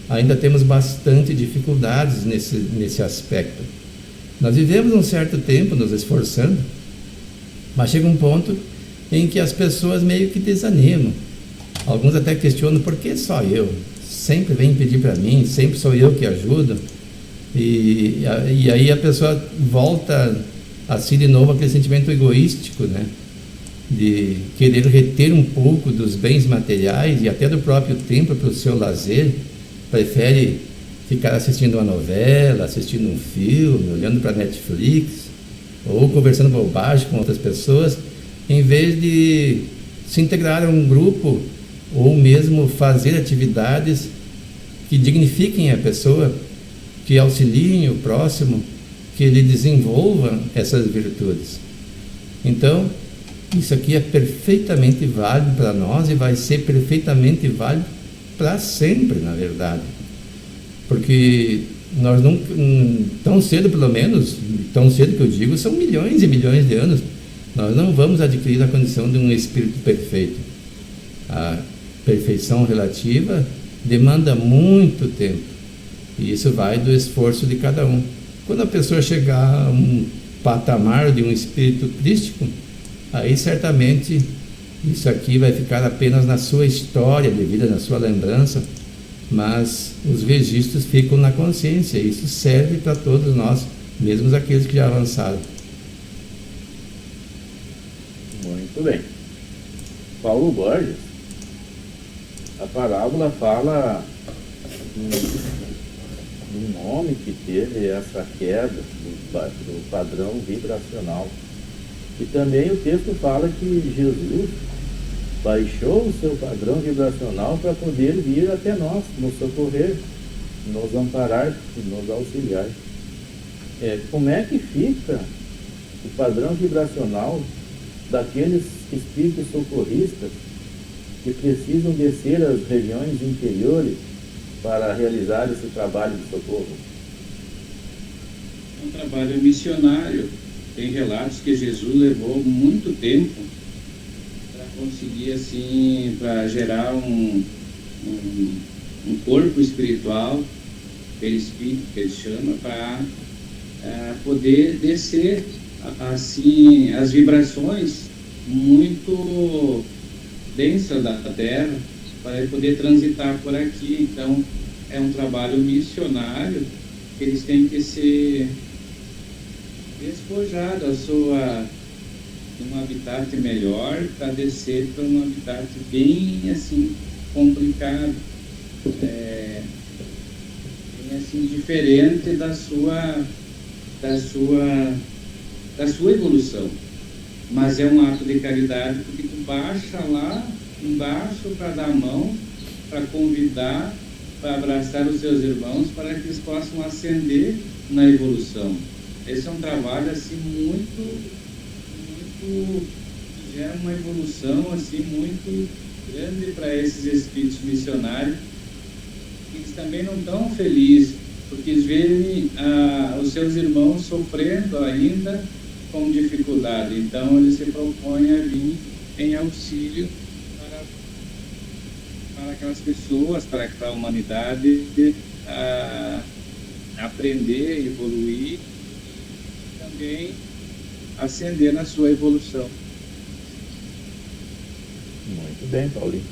ainda temos bastante dificuldades nesse aspecto. Nós vivemos um certo tempo nos esforçando, mas chega um ponto em que as pessoas meio que desanimam. Alguns até questionam, por que só eu? Sempre vem pedir para mim, sempre sou eu que ajudo. E aí a pessoa volta a si de novo aquele sentimento egoístico, né? De querer reter um pouco dos bens materiais e até do próprio tempo para o seu lazer. Prefere ficar assistindo uma novela, assistindo um filme, olhando para Netflix, ou conversando bobagem com outras pessoas, em vez de se integrar a um grupo, ou mesmo fazer atividades que dignifiquem a pessoa, que auxiliem o próximo, que ele desenvolva essas virtudes. Então, isso aqui é perfeitamente válido para nós e vai ser perfeitamente válido para sempre, na verdade. Porque nós não, tão cedo pelo menos, tão cedo que eu digo, são milhões e milhões de anos, nós não vamos adquirir a condição de um espírito perfeito. A perfeição relativa demanda muito tempo, e isso vai do esforço de cada um. Quando a pessoa chegar a um patamar de um espírito crístico, aí certamente isso aqui vai ficar apenas na sua história de vida, na sua lembrança, mas os registros ficam na consciência. Isso serve para todos nós, mesmo aqueles que já avançaram. Muito bem. Paulo Borges, a parábola fala de um homem que teve essa queda do padrão vibracional. E também o texto fala que Jesus baixou o seu padrão vibracional para poder vir até nós, nos socorrer, nos amparar e nos auxiliar. Como é que fica o padrão vibracional daqueles espíritos socorristas que precisam descer às regiões inferiores para realizar esse trabalho de socorro? É um trabalho missionário. Tem relatos que Jesus levou muito tempo para conseguir, assim, para gerar um corpo espiritual, perispírito que ele chama, para poder descer, assim, as vibrações muito densas da Terra, para ele poder transitar por aqui. Então, é um trabalho missionário que eles têm que ser despojado de um habitat melhor para descer para um habitat bem assim complicado, bem assim diferente da sua evolução. Mas é um ato de caridade, porque tu baixa lá embaixo para dar a mão, para convidar, para abraçar os seus irmãos, para que eles possam ascender na evolução. Esse é um trabalho assim muito gera uma evolução assim muito grande para esses espíritos missionários. Eles também não estão felizes porque eles veem os seus irmãos sofrendo ainda com dificuldade. Então eles se propõem a vir em auxílio para aquelas pessoas, para a humanidade aprender, evoluir, também ascender na sua evolução. Muito bem, Paulinho.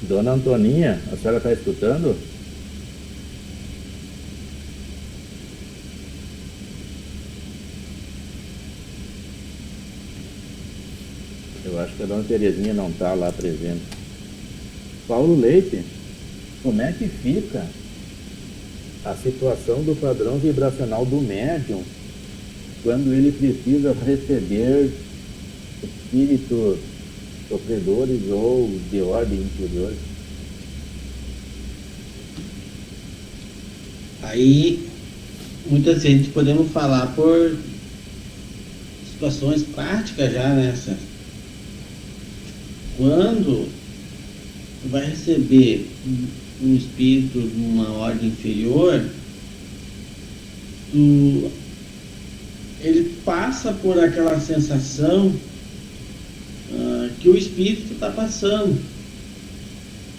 Dona Antoninha, a senhora está escutando? Eu acho que a Dona Terezinha não está lá presente. Paulo Leite, como é que fica a situação do padrão vibracional do médium quando ele precisa receber espíritos sofredores ou de ordem inferior? Aí, muitas vezes podemos falar por situações práticas já nessa. Quando tu vai receber um espírito de uma ordem inferior, ele passa por aquela sensação que o espírito está passando.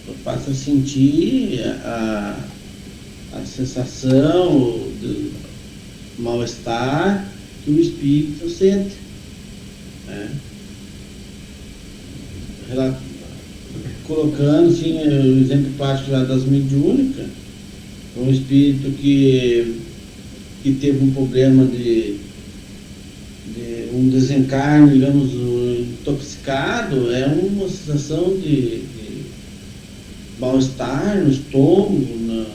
Tu passa a sentir a sensação do mal-estar que o espírito sente, né? Colocando assim, o exemplo prático já das mediúnicas, um espírito que teve um problema de um desencarne, digamos, intoxicado, é uma sensação de mal-estar no estômago,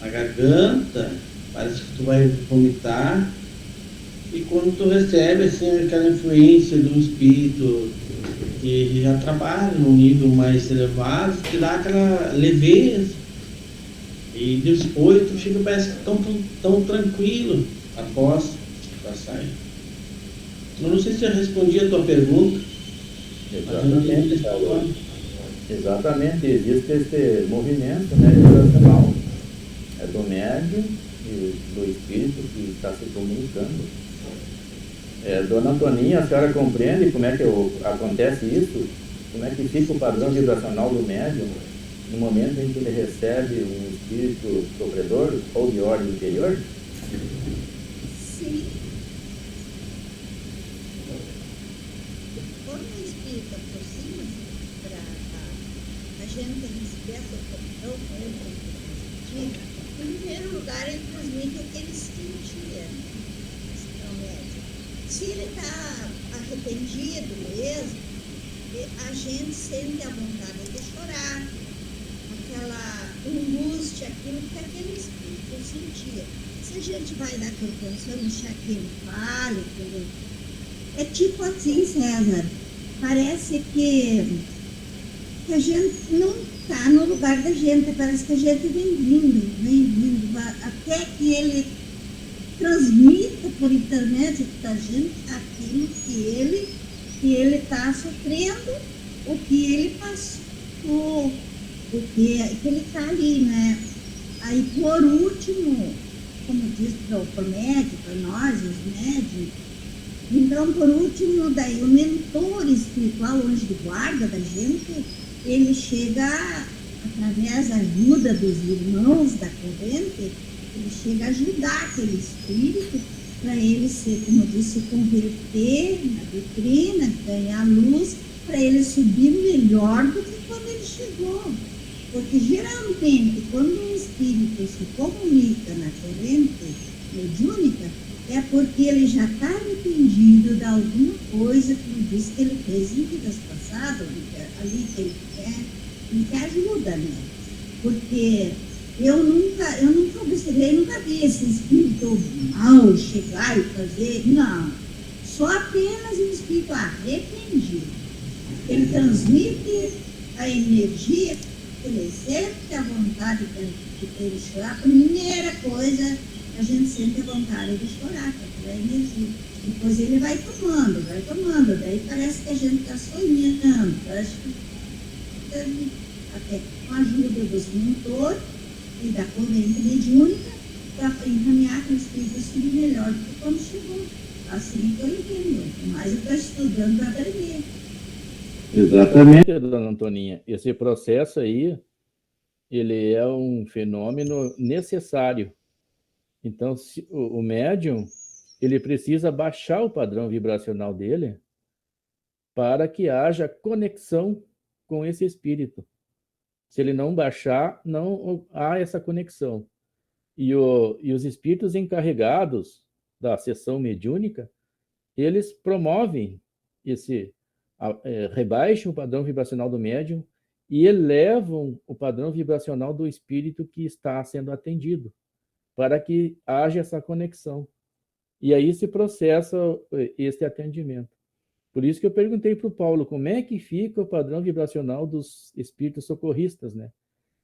na garganta, parece que tu vai vomitar. E quando tu recebe assim, aquela influência de um espírito que já trabalha num nível mais elevado, te dá aquela leveza. E depois tu fica, parece que tão tranquilo após passar. Eu não sei se eu respondi a tua pergunta. Exatamente, Paulo. Exatamente, existe esse movimento, né, vibracional. É do médium e do espírito que está se comunicando. Dona Antoninha, a senhora compreende como é que acontece isso? Como é que fica o padrão vibracional do médium no momento em que ele recebe um espírito sofredor ou de ordem inferior? Sim. Quando o espírito aproxima-se para a gente receber essa opinião com ele, em primeiro lugar, ele transmite o que ele sentia. Se ele está arrependido mesmo, a gente sente a vontade de chorar, aquela angústia, aquilo que aquele espírito sentia. Se a gente vai dar atenção, deixar que ele fale, é tipo assim, César, parece que a gente não está no lugar da gente, parece que a gente vem vindo, até que ele transmita por internet da gente aquilo que ele está sofrendo, o que ele passou, o que ele está ali, né? Aí, por último, como diz para o médico, para nós, os médicos, então, por último, daí o mentor espiritual, o anjo de guarda da gente, ele chega, através da ajuda dos irmãos da corrente, ele chega a ajudar aquele espírito para ele ser, como eu disse, converter na doutrina, ganhar luz, para ele subir melhor do que quando ele chegou. Porque geralmente, quando um espírito se comunica na corrente mediúnica, é porque ele já está arrependido de alguma coisa, como disse, que ele fez em vidas passadas, ali que ele quer ajuda, né? Porque eu nunca observei, nunca vi esse espírito mal chegar e fazer, não. Só apenas um espírito arrependido. Ele transmite a energia, ele sente a vontade de ele chorar. A primeira coisa, a gente sente a vontade de chorar, que é a energia. Depois ele vai tomando, daí parece que a gente está sonhando, parece que até com a ajuda dos mentores e da corrente mediúnica, para encaminhar aquele espírito a subir melhor do que quando chegou. Assim que eu entendo, mas eu estou estudando para aprender. Exatamente, dona Antoninha. Esse processo aí, ele é um fenômeno necessário Então, se o médium, ele precisa baixar o padrão vibracional dele para que haja conexão com esse espírito. Se ele não baixar, não há essa conexão. E os espíritos encarregados da sessão mediúnica, eles promovem rebaixam o padrão vibracional do médium e elevam o padrão vibracional do espírito que está sendo atendido, para que haja essa conexão. E aí se processa esse atendimento. Por isso que eu perguntei para o Paulo como é que fica o padrão vibracional dos espíritos socorristas, né?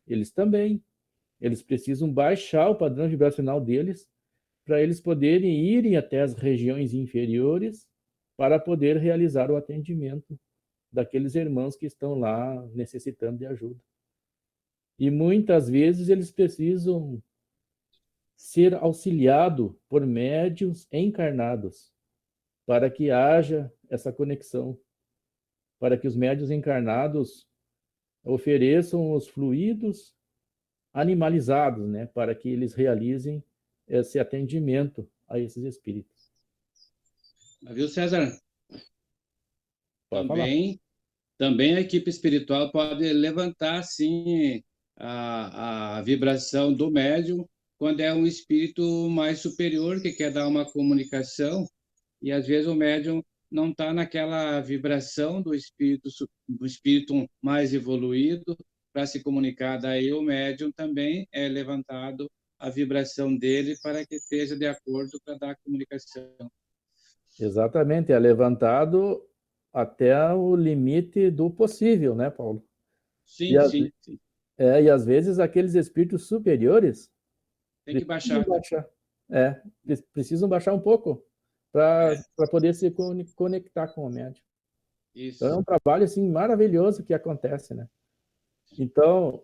Eles precisam baixar o padrão vibracional deles para eles poderem irem até as regiões inferiores para poder realizar o atendimento daqueles irmãos que estão lá necessitando de ajuda. E muitas vezes eles precisam ser auxiliados por médiuns encarnados para que haja essa conexão, para que os médiuns encarnados ofereçam os fluidos animalizados, né, para que eles realizem esse atendimento a esses espíritos. Viu, César? Pode falar. Também a equipe espiritual pode levantar, sim, a vibração do médium quando é um espírito mais superior que quer dar uma comunicação, e às vezes o médium não está naquela vibração do espírito mais evoluído para se comunicar. Daí o médium também é levantado a vibração dele para que esteja de acordo para dar a comunicação. Exatamente, é levantado até o limite do possível, né, Paulo? Sim. E às vezes aqueles espíritos superiores tem que baixar. Precisam baixar um pouco para poder se conectar com o médium. Isso. Então é um trabalho assim maravilhoso que acontece, né? Então,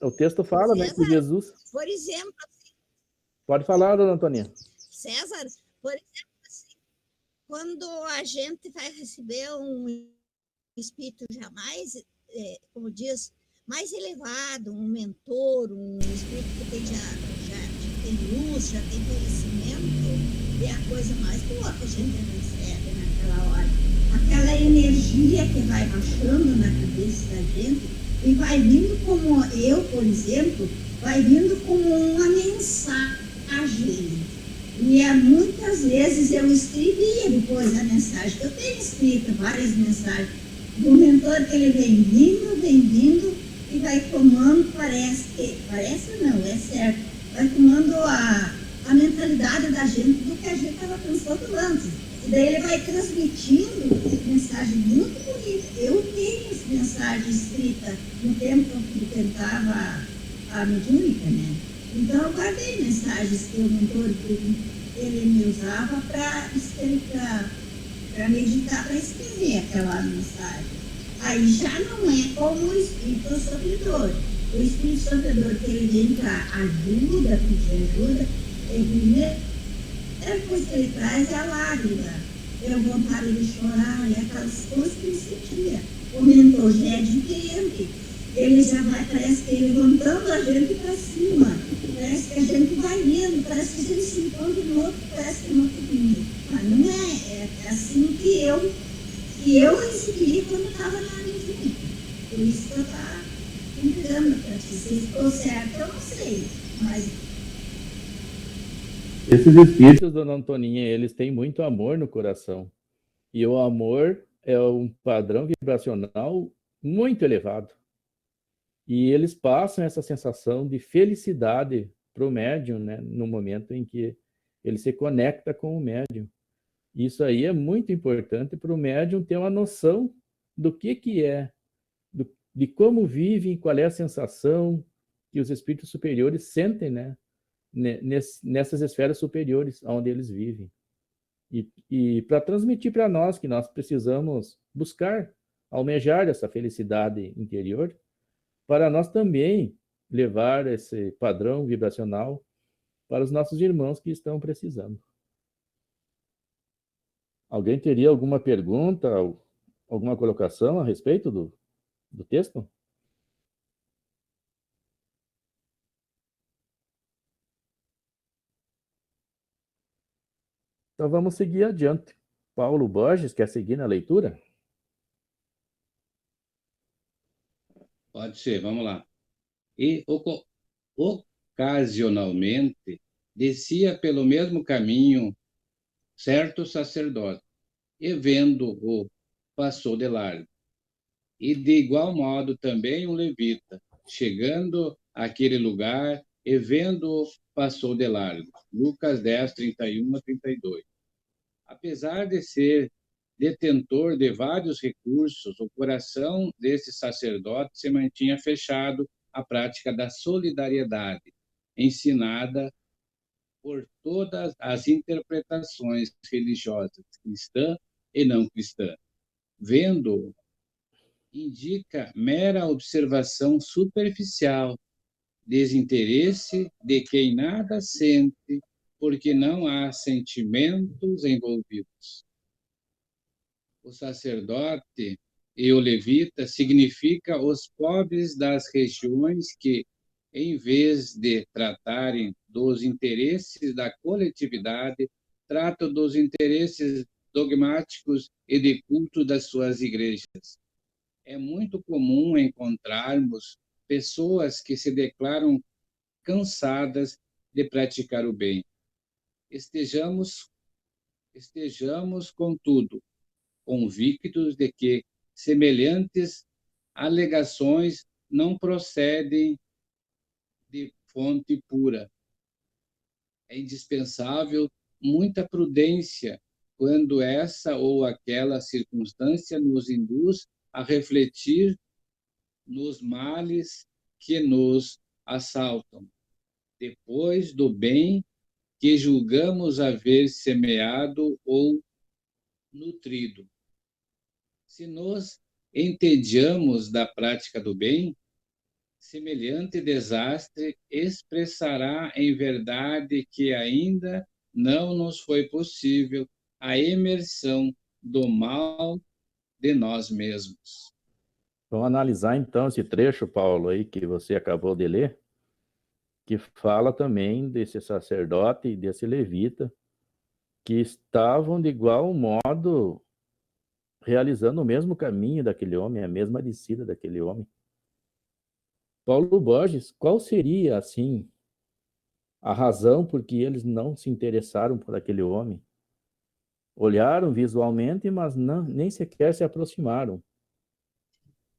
o texto fala, né, que Jesus... Por exemplo... Pode falar, dona Antoninha. César, por exemplo, assim, quando a gente vai receber um espírito jamais, como diz, mais elevado, um mentor, um espírito que já tem luz, já tem conhecimento, é a coisa mais boa que a gente recebe naquela hora. Aquela energia que vai baixando na cabeça da gente e vai vindo como eu, por exemplo, vai vindo como uma mensagem. E muitas vezes eu escrevia depois a mensagem, eu tenho escrito várias mensagens do mentor, que ele vem vindo e vai tomando, parece não, é certo, vai tomando a mentalidade da gente do que a gente estava pensando antes. E daí ele vai transmitindo mensagem muito bonita. Eu tenho essa mensagem escrita no tempo que eu tentava a mediúnica, né? Então eu guardei mensagens que o mentor ele me usava para meditar, para escrever aquela mensagem. Aí já não é como o espírito sofredor. O espírito sofredor, que ele vem para ajuda, pedir ajuda, a coisa que ele traz é a lágrima, é a vontade de chorar, é aquelas coisas que ele sentia. O mentor já é diferente. Ele já vai, parece que levantando a gente para cima. Parece que a gente vai indo, parece que a gente se encontra no outro, parece que não tem. Mas não é assim que eu recebi quando estava na minha. Por isso que eu estava entregando para ti. Se ficou certo, eu não sei. Mas esses espíritos, dona Antoninha, eles têm muito amor no coração. E o amor é um padrão vibracional muito elevado. E eles passam essa sensação de felicidade para o médium, né, no momento em que ele se conecta com o médium. Isso aí é muito importante para o médium ter uma noção do que é, de como vivem, qual é a sensação que os espíritos superiores sentem, né, nessas esferas superiores onde eles vivem. E para transmitir para nós que nós precisamos buscar, almejar essa felicidade interior, para nós também levar esse padrão vibracional para os nossos irmãos que estão precisando. Alguém teria alguma pergunta, alguma colocação a respeito do texto? Então vamos seguir adiante. Paulo Borges, quer seguir na leitura? Pode ser, vamos lá. E ocasionalmente descia pelo mesmo caminho certo sacerdote, e vendo-o, passou de largo. E de igual modo também um levita, chegando àquele lugar e vendo-o, passou de largo. Lucas 10, 31 a 32. Apesar de ser detentor de vários recursos, o coração desse sacerdote se mantinha fechado à prática da solidariedade, ensinada por todas as interpretações religiosas, cristã e não cristã. Vendo, indica mera observação superficial, desinteresse de quem nada sente, porque não há sentimentos envolvidos. O sacerdote e o levita significa os pobres das regiões que, em vez de tratarem dos interesses da coletividade, tratam dos interesses dogmáticos e de culto das suas igrejas. É muito comum encontrarmos pessoas que se declaram cansadas de praticar o bem. Estejamos, contudo, convictos de que semelhantes alegações não procedem de fonte pura. É indispensável muita prudência quando essa ou aquela circunstância nos induz a refletir nos males que nos assaltam, depois do bem que julgamos haver semeado ou nutrido. Se nos entediamos da prática do bem, semelhante desastre expressará em verdade que ainda não nos foi possível a emersão do mal de nós mesmos. Vamos analisar então esse trecho, Paulo, aí que você acabou de ler, que fala também desse sacerdote e desse levita que estavam de igual modo realizando o mesmo caminho daquele homem, a mesma descida daquele homem. Paulo Borges, qual seria, assim, a razão por que eles não se interessaram por aquele homem? Olharam visualmente, mas não, nem sequer se aproximaram.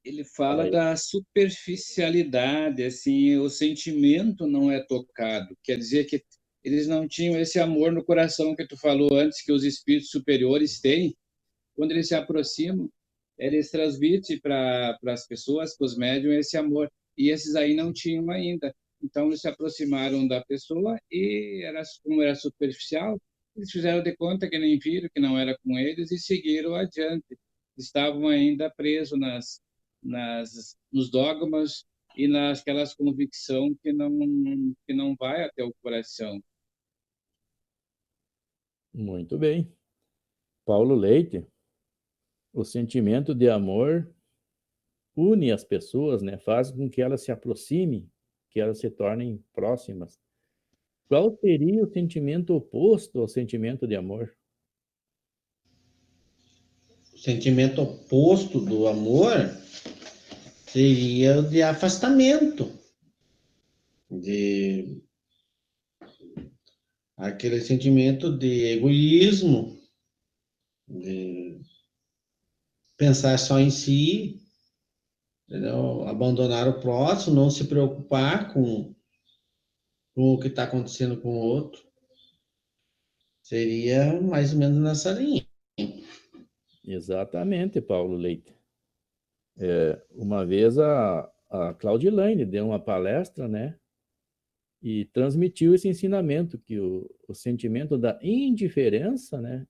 Ele fala da superficialidade, assim, o sentimento não é tocado. Quer dizer que eles não tinham esse amor no coração que tu falou antes, que os espíritos superiores têm. Quando eles se aproximam, eles transmitem para as pessoas, para os médiums, esse amor. E esses aí não tinham ainda. Então, eles se aproximaram da pessoa e, como era superficial, eles fizeram de conta que nem viram, que não era com eles e seguiram adiante. Estavam ainda presos nos dogmas e naquelas convicção que não vai até o coração. Muito bem. Paulo Leite, o sentimento de amor une as pessoas, né? Faz com que elas se aproximem, que elas se tornem próximas. Qual seria o sentimento oposto ao sentimento de amor? O sentimento oposto do amor seria o de afastamento, de aquele sentimento de egoísmo, de pensar só em si, entendeu? Abandonar o próximo, não se preocupar com o que está acontecendo com o outro. Seria mais ou menos nessa linha. Exatamente, Paulo Leite. Uma vez a Claudilaine deu uma palestra, né? E transmitiu esse ensinamento, que o sentimento da indiferença, né?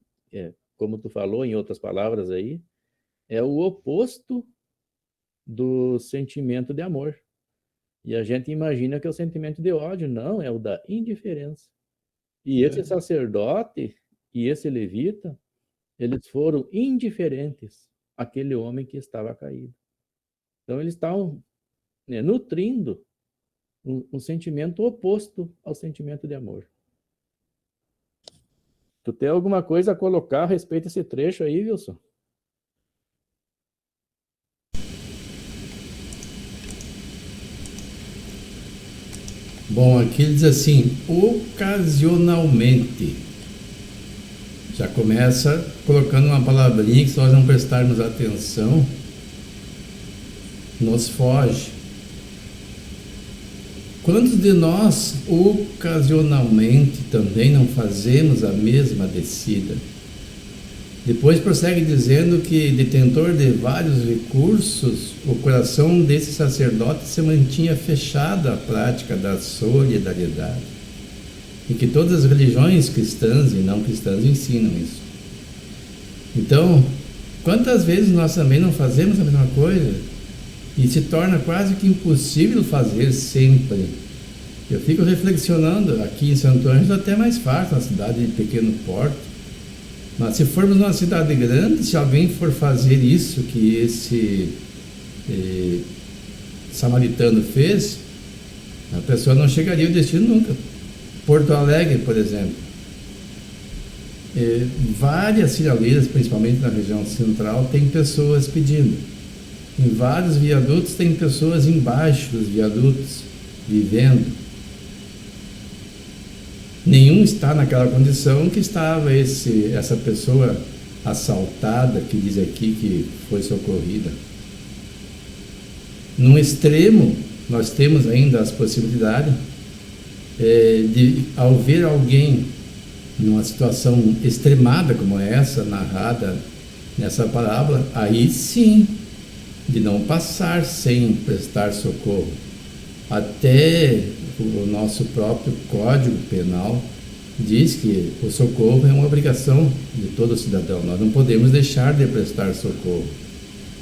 Como tu falou em outras palavras aí, é o oposto do sentimento de amor. E a gente imagina que é o sentimento de ódio. Não, é o da indiferença. E esse sacerdote e esse levita, eles foram indiferentes àquele homem que estava caído. Então, eles estavam, né, nutrindo um sentimento oposto ao sentimento de amor. Tu tem alguma coisa a colocar a respeito desse trecho aí, Wilson? Bom, aqui ele diz assim, ocasionalmente. Já começa colocando uma palavrinha que se nós não prestarmos atenção, nos foge. Quantos de nós ocasionalmente também não fazemos a mesma descida? Depois prossegue dizendo que, detentor de vários recursos, o coração desse sacerdote se mantinha fechado à prática da solidariedade. E que todas as religiões cristãs e não cristãs ensinam isso. Então, quantas vezes nós também não fazemos a mesma coisa? E se torna quase que impossível fazer sempre. Eu fico reflexionando, aqui em Santo Ângelo até mais fácil, uma cidade de pequeno porte. Mas se formos numa cidade grande, se alguém for fazer isso que esse samaritano fez, a pessoa não chegaria ao destino nunca. Porto Alegre, por exemplo. Várias sinaleiras, principalmente na região central, tem pessoas pedindo. Em vários viadutos tem pessoas embaixo dos viadutos, vivendo. Nenhum está naquela condição que estava essa pessoa assaltada, que diz aqui que foi socorrida. Num extremo, nós temos ainda as possibilidades de, ao ver alguém numa situação extremada como essa, narrada nessa parábola, aí sim, de não passar sem prestar socorro. Até o nosso próprio Código Penal diz que o socorro é uma obrigação de todo cidadão. Nós não podemos deixar de prestar socorro.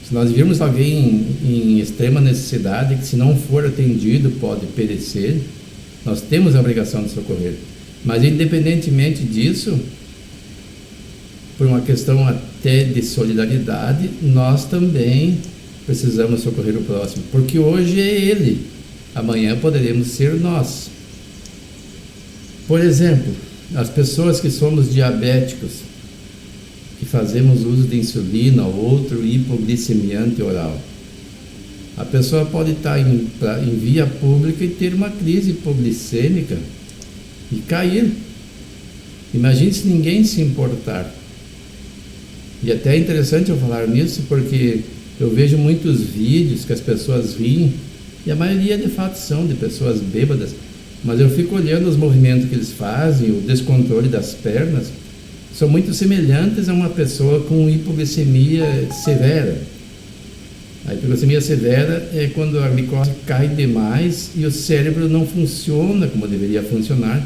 Se nós virmos alguém em extrema necessidade, que se não for atendido pode perecer, nós temos a obrigação de socorrer. Mas independentemente disso, por uma questão até de solidariedade, nós também precisamos socorrer o próximo, porque hoje é ele, amanhã poderemos ser nós. Por exemplo, as pessoas que somos diabéticos, que fazemos uso de insulina ou outro hipoglicemiante oral, a pessoa pode estar em via pública e ter uma crise hipoglicêmica e cair. Imagine se ninguém se importar. E até é interessante eu falar nisso, porque eu vejo muitos vídeos que as pessoas riem, e a maioria de fato são de pessoas bêbadas, mas eu fico olhando os movimentos que eles fazem, o descontrole das pernas, são muito semelhantes a uma pessoa com hipoglicemia severa. A hipoglicemia severa é quando a glicose cai demais e o cérebro não funciona como deveria funcionar,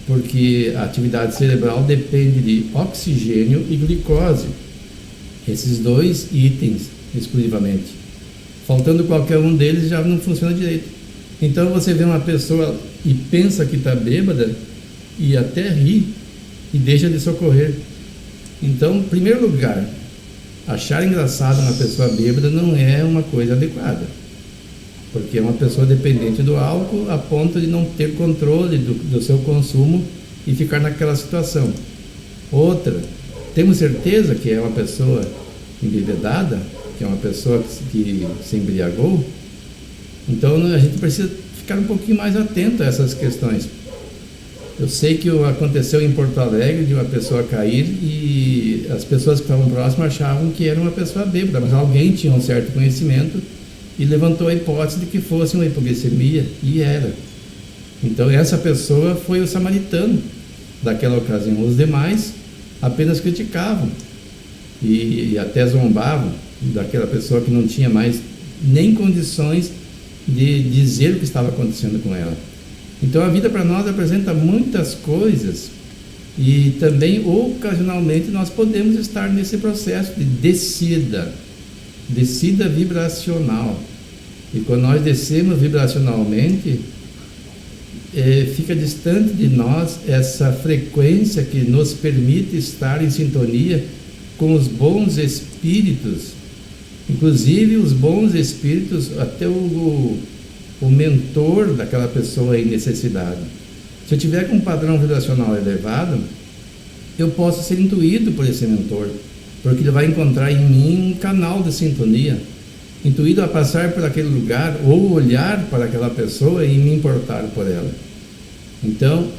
porque a atividade cerebral depende de oxigênio e glicose, esses dois itens exclusivamente. Faltando qualquer um deles já não funciona direito. Então você vê uma pessoa e pensa que está bêbada e até ri e deixa de socorrer. Então, em primeiro lugar, achar engraçado uma pessoa bêbada não é uma coisa adequada, porque é uma pessoa dependente do álcool a ponto de não ter controle do seu consumo e ficar naquela situação. Outra, temos certeza que é uma pessoa embebedada, que é uma pessoa que se embriagou? Então a gente precisa ficar um pouquinho mais atento a essas questões. Eu sei que aconteceu em Porto Alegre de uma pessoa cair e as pessoas que estavam próximas achavam que era uma pessoa bêbada, mas alguém tinha um certo conhecimento e levantou a hipótese de que fosse uma hipoglicemia, e era. Então essa pessoa foi o samaritano daquela ocasião. Os demais apenas criticavam e até zombavam daquela pessoa que não tinha mais nem condições de dizer o que estava acontecendo com ela. Então a vida para nós apresenta muitas coisas e também ocasionalmente nós podemos estar nesse processo de descida vibracional. E quando nós descemos vibracionalmente, fica distante de nós essa frequência que nos permite estar em sintonia com os bons espíritos. Inclusive os bons espíritos, até o mentor daquela pessoa em necessidade. Se eu tiver com um padrão vibracional elevado, eu posso ser intuído por esse mentor, porque ele vai encontrar em mim um canal de sintonia, intuído a passar por aquele lugar ou olhar para aquela pessoa e me importar por ela. Então,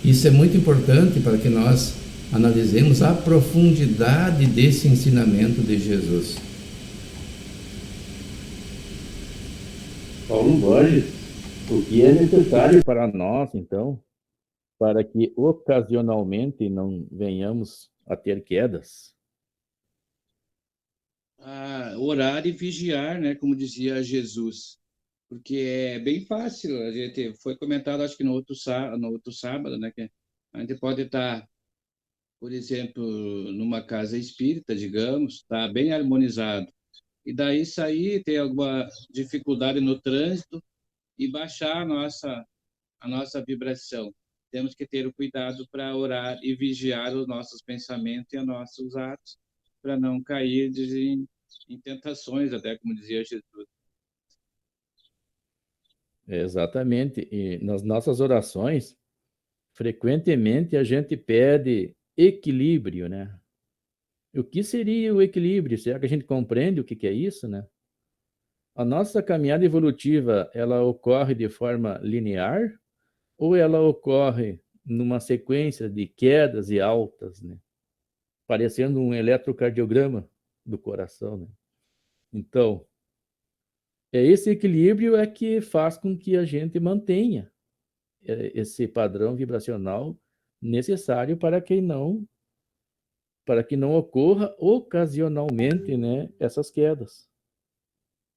isso é muito importante para que nós analisemos a profundidade desse ensinamento de Jesus. Paulo Borges, o que é necessário para nós, então, para que ocasionalmente não venhamos a ter quedas? Orar e vigiar, né, como dizia Jesus, porque é bem fácil. A gente foi comentado, acho que no outro sábado, né, que a gente pode estar, por exemplo, numa casa espírita, digamos, está bem harmonizado, e daí sair, ter alguma dificuldade no trânsito e baixar a nossa vibração. Temos que ter o cuidado para orar e vigiar os nossos pensamentos e os nossos atos, para não cair em tentações, até como dizia Jesus. Exatamente. E nas nossas orações, frequentemente a gente pede equilíbrio, né? O que seria o equilíbrio? Será que a gente compreende o que é isso, né? A nossa caminhada evolutiva, ela ocorre de forma linear ou ela ocorre numa sequência de quedas e altas, né? Parecendo um eletrocardiograma do coração, né? Então, esse equilíbrio é que faz com que a gente mantenha esse padrão vibracional necessário para que não ocorra ocasionalmente, né, essas quedas.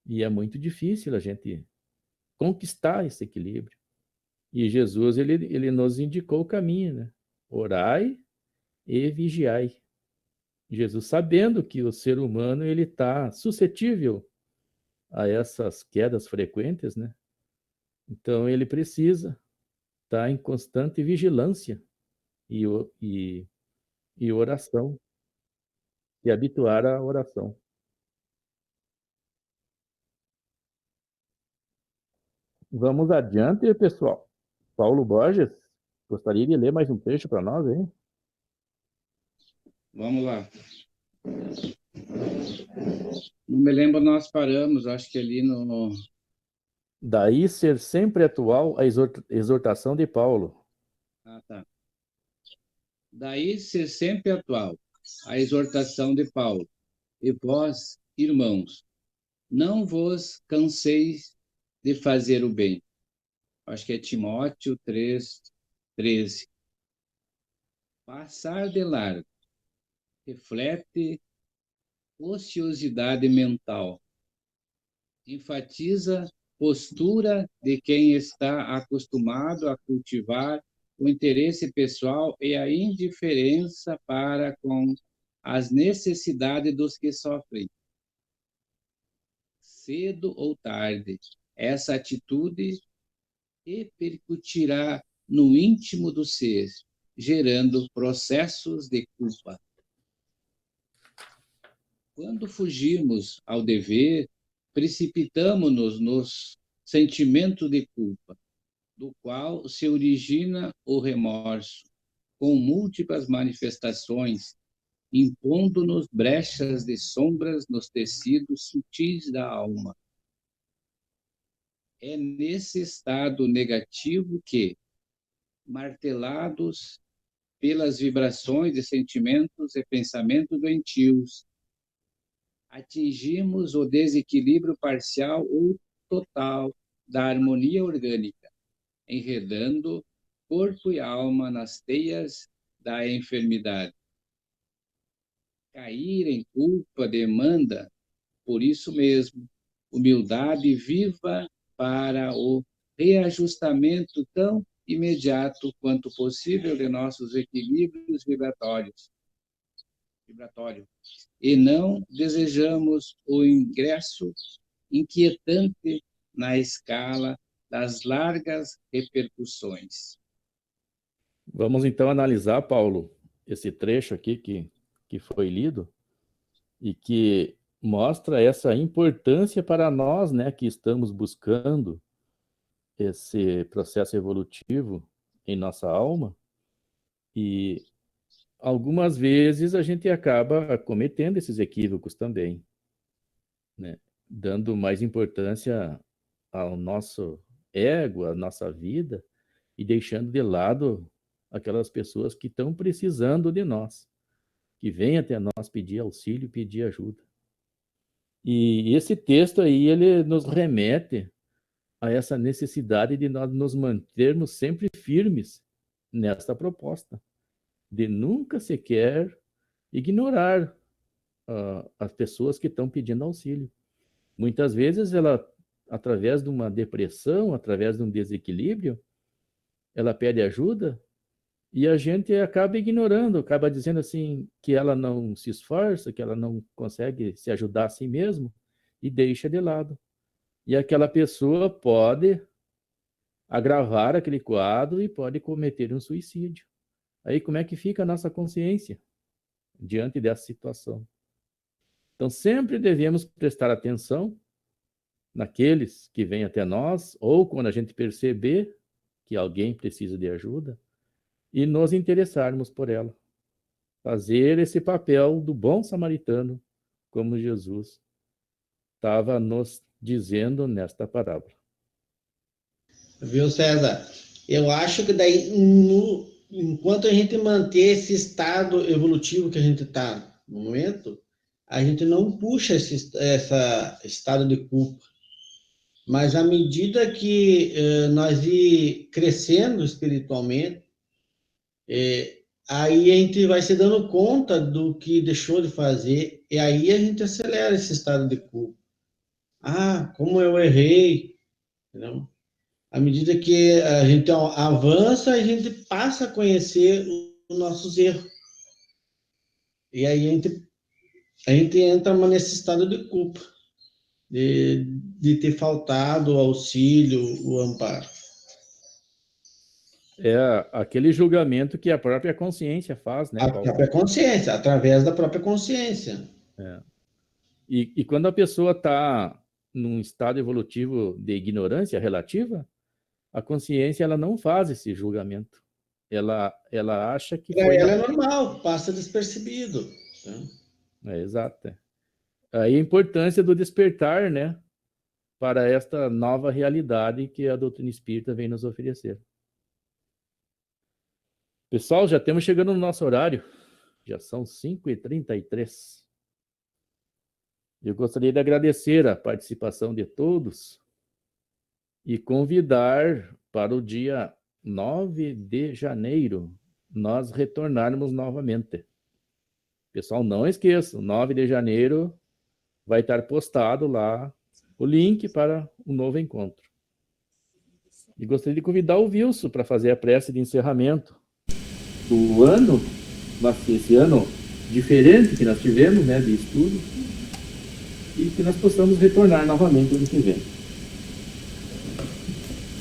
E é muito difícil a gente conquistar esse equilíbrio. E Jesus, ele nos indicou o caminho, né? Orai e vigiai. Jesus, sabendo que o ser humano ele está suscetível a essas quedas frequentes, né? Então ele precisa estar em constante vigilância e, e oração, e habituar à oração. Vamos adiante, pessoal. Paulo Borges, gostaria de ler mais um trecho para nós, hein? Vamos lá. Não me lembro, nós paramos, acho que ali no... Daí ser sempre atual a exortação de Paulo. Tá. Daí ser sempre atual a exortação de Paulo. E vós, irmãos, não vos canseis de fazer o bem. Acho que é Timóteo 3:13. Passar de largo reflete ociosidade mental. Enfatiza postura de quem está acostumado a cultivar o interesse pessoal e a indiferença para com as necessidades dos que sofrem. Cedo ou tarde, essa atitude repercutirá no íntimo do ser, gerando processos de culpa. Quando fugimos ao dever, precipitamos-nos nos sentimentos de culpa, do qual se origina o remorso, com múltiplas manifestações, impondo-nos brechas de sombras nos tecidos sutis da alma. É nesse estado negativo que, martelados pelas vibrações de sentimentos e pensamentos doentios, atingimos o desequilíbrio parcial ou total da harmonia orgânica, enredando corpo e alma nas teias da enfermidade. Cair em culpa demanda, por isso mesmo, humildade viva para o reajustamento tão imediato quanto possível de nossos equilíbrios vibratórios. E não desejamos o ingresso inquietante na escala das largas repercussões. Vamos então analisar, Paulo, esse trecho aqui que foi lido e que mostra essa importância para nós, né, que estamos buscando esse processo evolutivo em nossa alma. E algumas vezes a gente acaba cometendo esses equívocos também, né? Dando mais importância ao nosso ego, à nossa vida, e deixando de lado aquelas pessoas que estão precisando de nós, que vêm até nós pedir auxílio, pedir ajuda. E esse texto aí, ele nos remete a essa necessidade de nós nos mantermos sempre firmes nesta proposta, de nunca sequer ignorar as pessoas que estão pedindo auxílio. Muitas vezes ela, através de uma depressão, através de um desequilíbrio, ela pede ajuda e a gente acaba ignorando, acaba dizendo assim que ela não se esforça, que ela não consegue se ajudar a si mesma e deixa de lado. E aquela pessoa pode agravar aquele quadro e pode cometer um suicídio. Aí como é que fica a nossa consciência diante dessa situação? Então sempre devemos prestar atenção naqueles que vêm até nós, ou quando a gente perceber que alguém precisa de ajuda, e nos interessarmos por ela. Fazer esse papel do bom samaritano, como Jesus estava nos dizendo nesta parábola. Viu, César? Eu acho que daí, enquanto a gente manter esse estado evolutivo que a gente está no momento, a gente não puxa esse estado de culpa. Mas à medida que nós ir crescendo espiritualmente, aí a gente vai se dando conta do que deixou de fazer, e aí a gente acelera esse estado de culpa. Ah, como eu errei, entendeu? À medida que a gente avança, a gente passa a conhecer os nossos erros. E aí a gente entra nesse estado de culpa, de ter faltado o auxílio, o amparo. É aquele julgamento que a própria consciência faz, né, A Paulo? própria consciência, através da própria consciência. E quando a pessoa está num estado evolutivo de ignorância relativa, a consciência ela não faz esse julgamento. Ela acha que Para foi... ela é normal, passa despercebido. Exato. Aí a importância do despertar, né, para esta nova realidade que a doutrina espírita vem nos oferecer. Pessoal, já estamos chegando no nosso horário. Já são 5h33. Eu gostaria de agradecer a participação de todos e convidar para o dia 9 de janeiro nós retornarmos novamente. Pessoal, não esqueçam, 9 de janeiro vai estar postado lá o link para um novo encontro. E gostaria de convidar o Wilson para fazer a prece de encerramento do ano, esse ano diferente que nós tivemos, né, de estudo, e que nós possamos retornar novamente no ano que vem.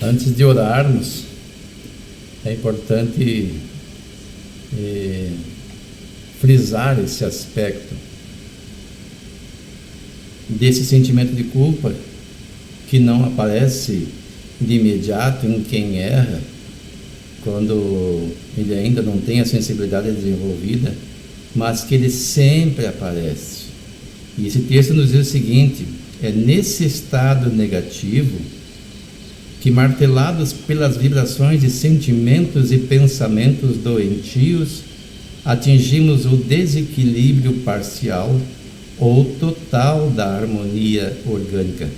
Antes de orarmos, é importante frisar esse aspecto desse sentimento de culpa que não aparece de imediato em quem erra, quando ele ainda não tem a sensibilidade desenvolvida, mas que ele sempre aparece. E esse texto nos diz o seguinte: é nesse estado negativo que, martelados pelas vibrações de sentimentos e pensamentos doentios, atingimos o desequilíbrio parcial ou total da harmonia orgânica,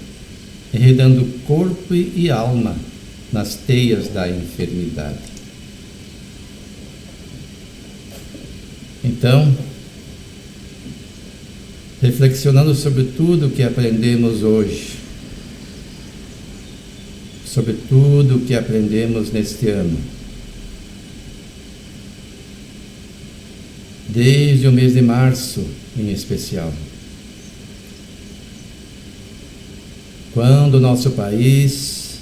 enredando corpo e alma nas teias da enfermidade. Então, reflexionando sobre tudo que aprendemos hoje, sobre tudo que aprendemos neste ano, desde o mês de março em especial, quando o nosso país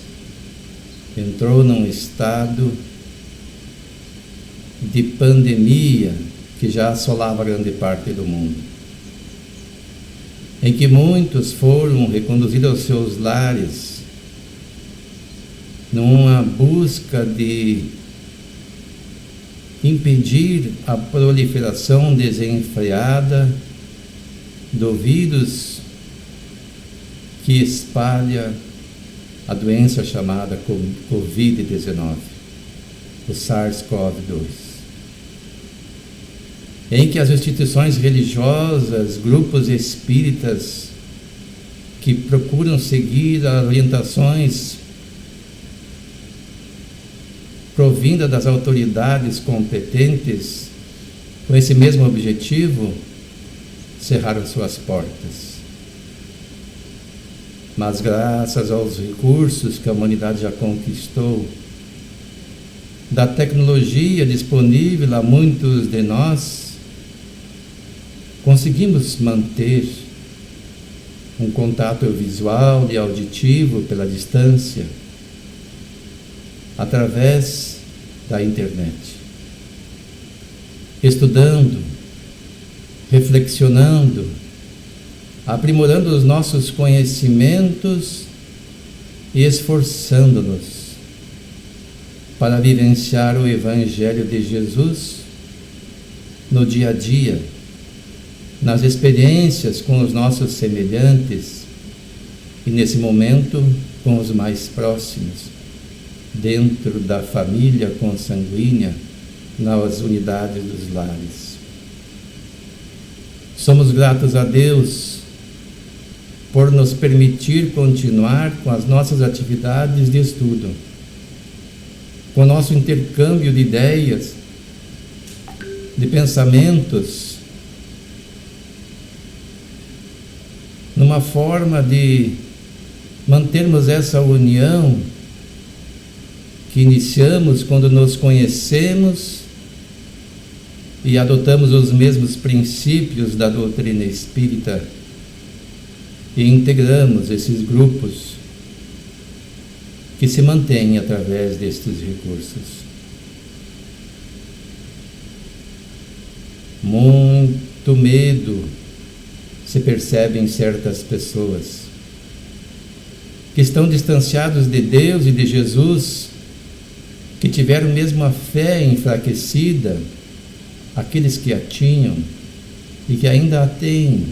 entrou num estado de pandemia que já assolava grande parte do mundo, em que muitos foram reconduzidos aos seus lares numa busca de impedir a proliferação desenfreada do vírus que espalha a doença chamada Covid-19, o SARS-CoV-2, em que as instituições religiosas, grupos espíritas que procuram seguir as orientações provindas das autoridades competentes com esse mesmo objetivo, cerraram suas portas. Mas graças aos recursos que a humanidade já conquistou, da tecnologia disponível a muitos de nós, conseguimos manter um contato visual e auditivo pela distância, através da internet, estudando, reflexionando, aprimorando os nossos conhecimentos e esforçando-nos para vivenciar o Evangelho de Jesus no dia a dia, nas experiências com os nossos semelhantes e, nesse momento, com os mais próximos, dentro da família consanguínea, nas unidades dos lares. Somos gratos a Deus por nos permitir continuar com as nossas atividades de estudo, com o nosso intercâmbio de ideias, de pensamentos, numa forma de mantermos essa união que iniciamos quando nos conhecemos e adotamos os mesmos princípios da doutrina espírita e integramos esses grupos que se mantêm através destes recursos. Muito medo se percebe em certas pessoas que estão distanciados de Deus e de Jesus, que tiveram mesmo a fé enfraquecida, aqueles que a tinham e que ainda a têm,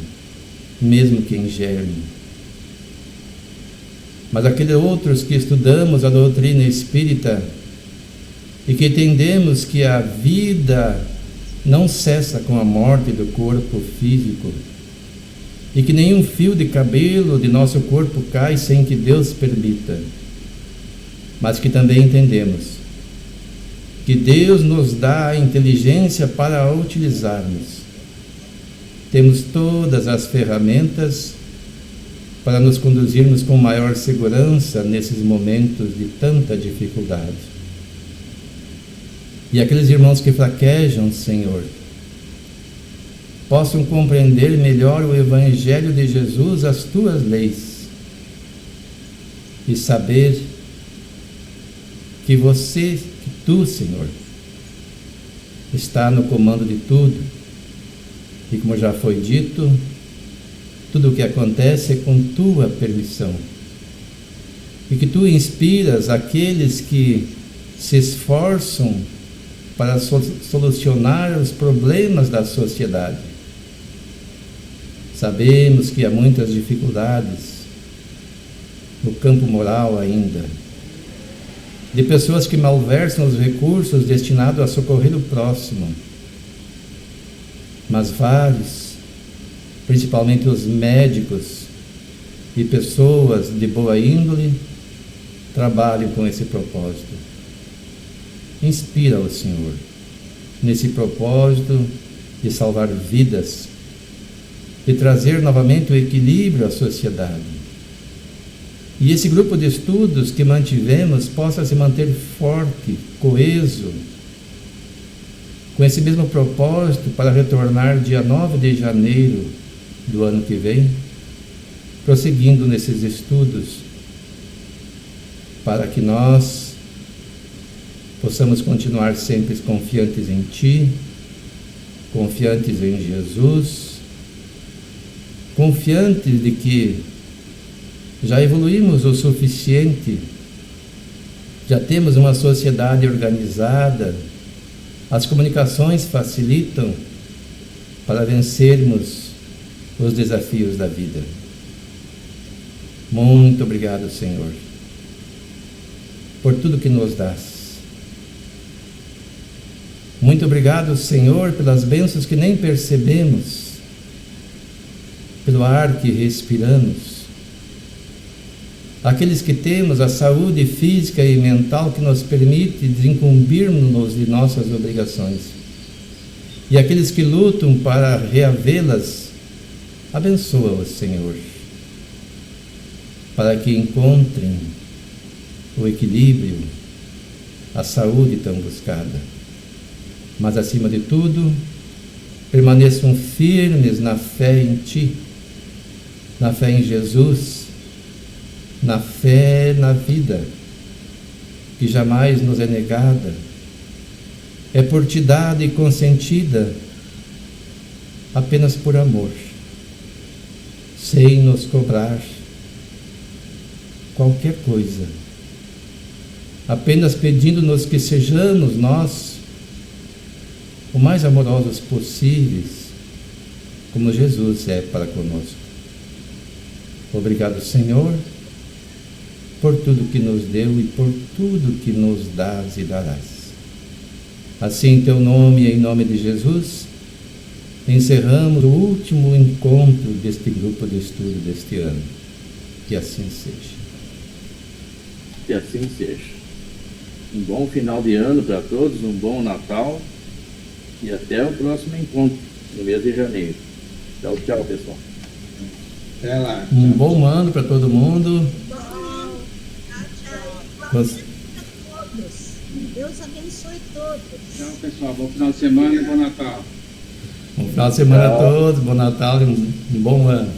mesmo que em germe. Mas aqueles outros que estudamos a doutrina espírita e que entendemos que a vida não cessa com a morte do corpo físico e que nenhum fio de cabelo de nosso corpo cai sem que Deus permita, mas que também entendemos que Deus nos dá a inteligência para a utilizarmos. Temos todas as ferramentas para nos conduzirmos com maior segurança nesses momentos de tanta dificuldade. E aqueles irmãos que fraquejam, Senhor, possam compreender melhor o Evangelho de Jesus, as Tuas leis, e saber que você, que Tu, Senhor, está no comando de tudo. E como já foi dito, tudo o que acontece é com Tua permissão. E que Tu inspiras aqueles que se esforçam para solucionar os problemas da sociedade. Sabemos que há muitas dificuldades no campo moral ainda, de pessoas que malversam os recursos destinados a socorrer o próximo. Mas vários, principalmente os médicos e pessoas de boa índole, trabalham com esse propósito. Inspira o Senhor nesse propósito de salvar vidas, de trazer novamente o equilíbrio à sociedade. E esse grupo de estudos que mantivemos possa se manter forte, coeso, com esse mesmo propósito para retornar dia 9 de janeiro do ano que vem, prosseguindo nesses estudos, para que nós possamos continuar sempre confiantes em Ti, confiantes em Jesus, confiantes de que já evoluímos o suficiente, já temos uma sociedade organizada, As comunicações facilitam para vencermos os desafios da vida. Muito obrigado, Senhor, por tudo que nos dás. Muito obrigado, Senhor, pelas bênçãos que nem percebemos, pelo ar que respiramos. Aqueles que temos a saúde física e mental que nos permite desincumbirmos-nos de nossas obrigações. E aqueles que lutam para reavê-las, abençoa-os, Senhor, para que encontrem o equilíbrio, a saúde tão buscada. Mas, acima de tudo, permaneçam firmes na fé em Ti, na fé em Jesus, na fé na vida, que jamais nos é negada, é por Ti dada e consentida apenas por amor, sem nos cobrar qualquer coisa, apenas pedindo-nos que sejamos nós o mais amorosos possíveis, como Jesus é para conosco. Obrigado, Senhor, por tudo que nos deu e por tudo que nos dás e darás. Assim, em Teu nome e em nome de Jesus, encerramos o último encontro deste grupo de estudo deste ano. Que assim seja. Que assim seja. Um bom final de ano para todos, um bom Natal e até o próximo encontro, no mês de janeiro. Tchau, tchau, pessoal. Até lá. Um bom ano para todo mundo. Todos. Deus abençoe todos. Tchau, pessoal. Bom final de semana e bom Natal. Bom final de semana a todos, bom Natal e um bom ano.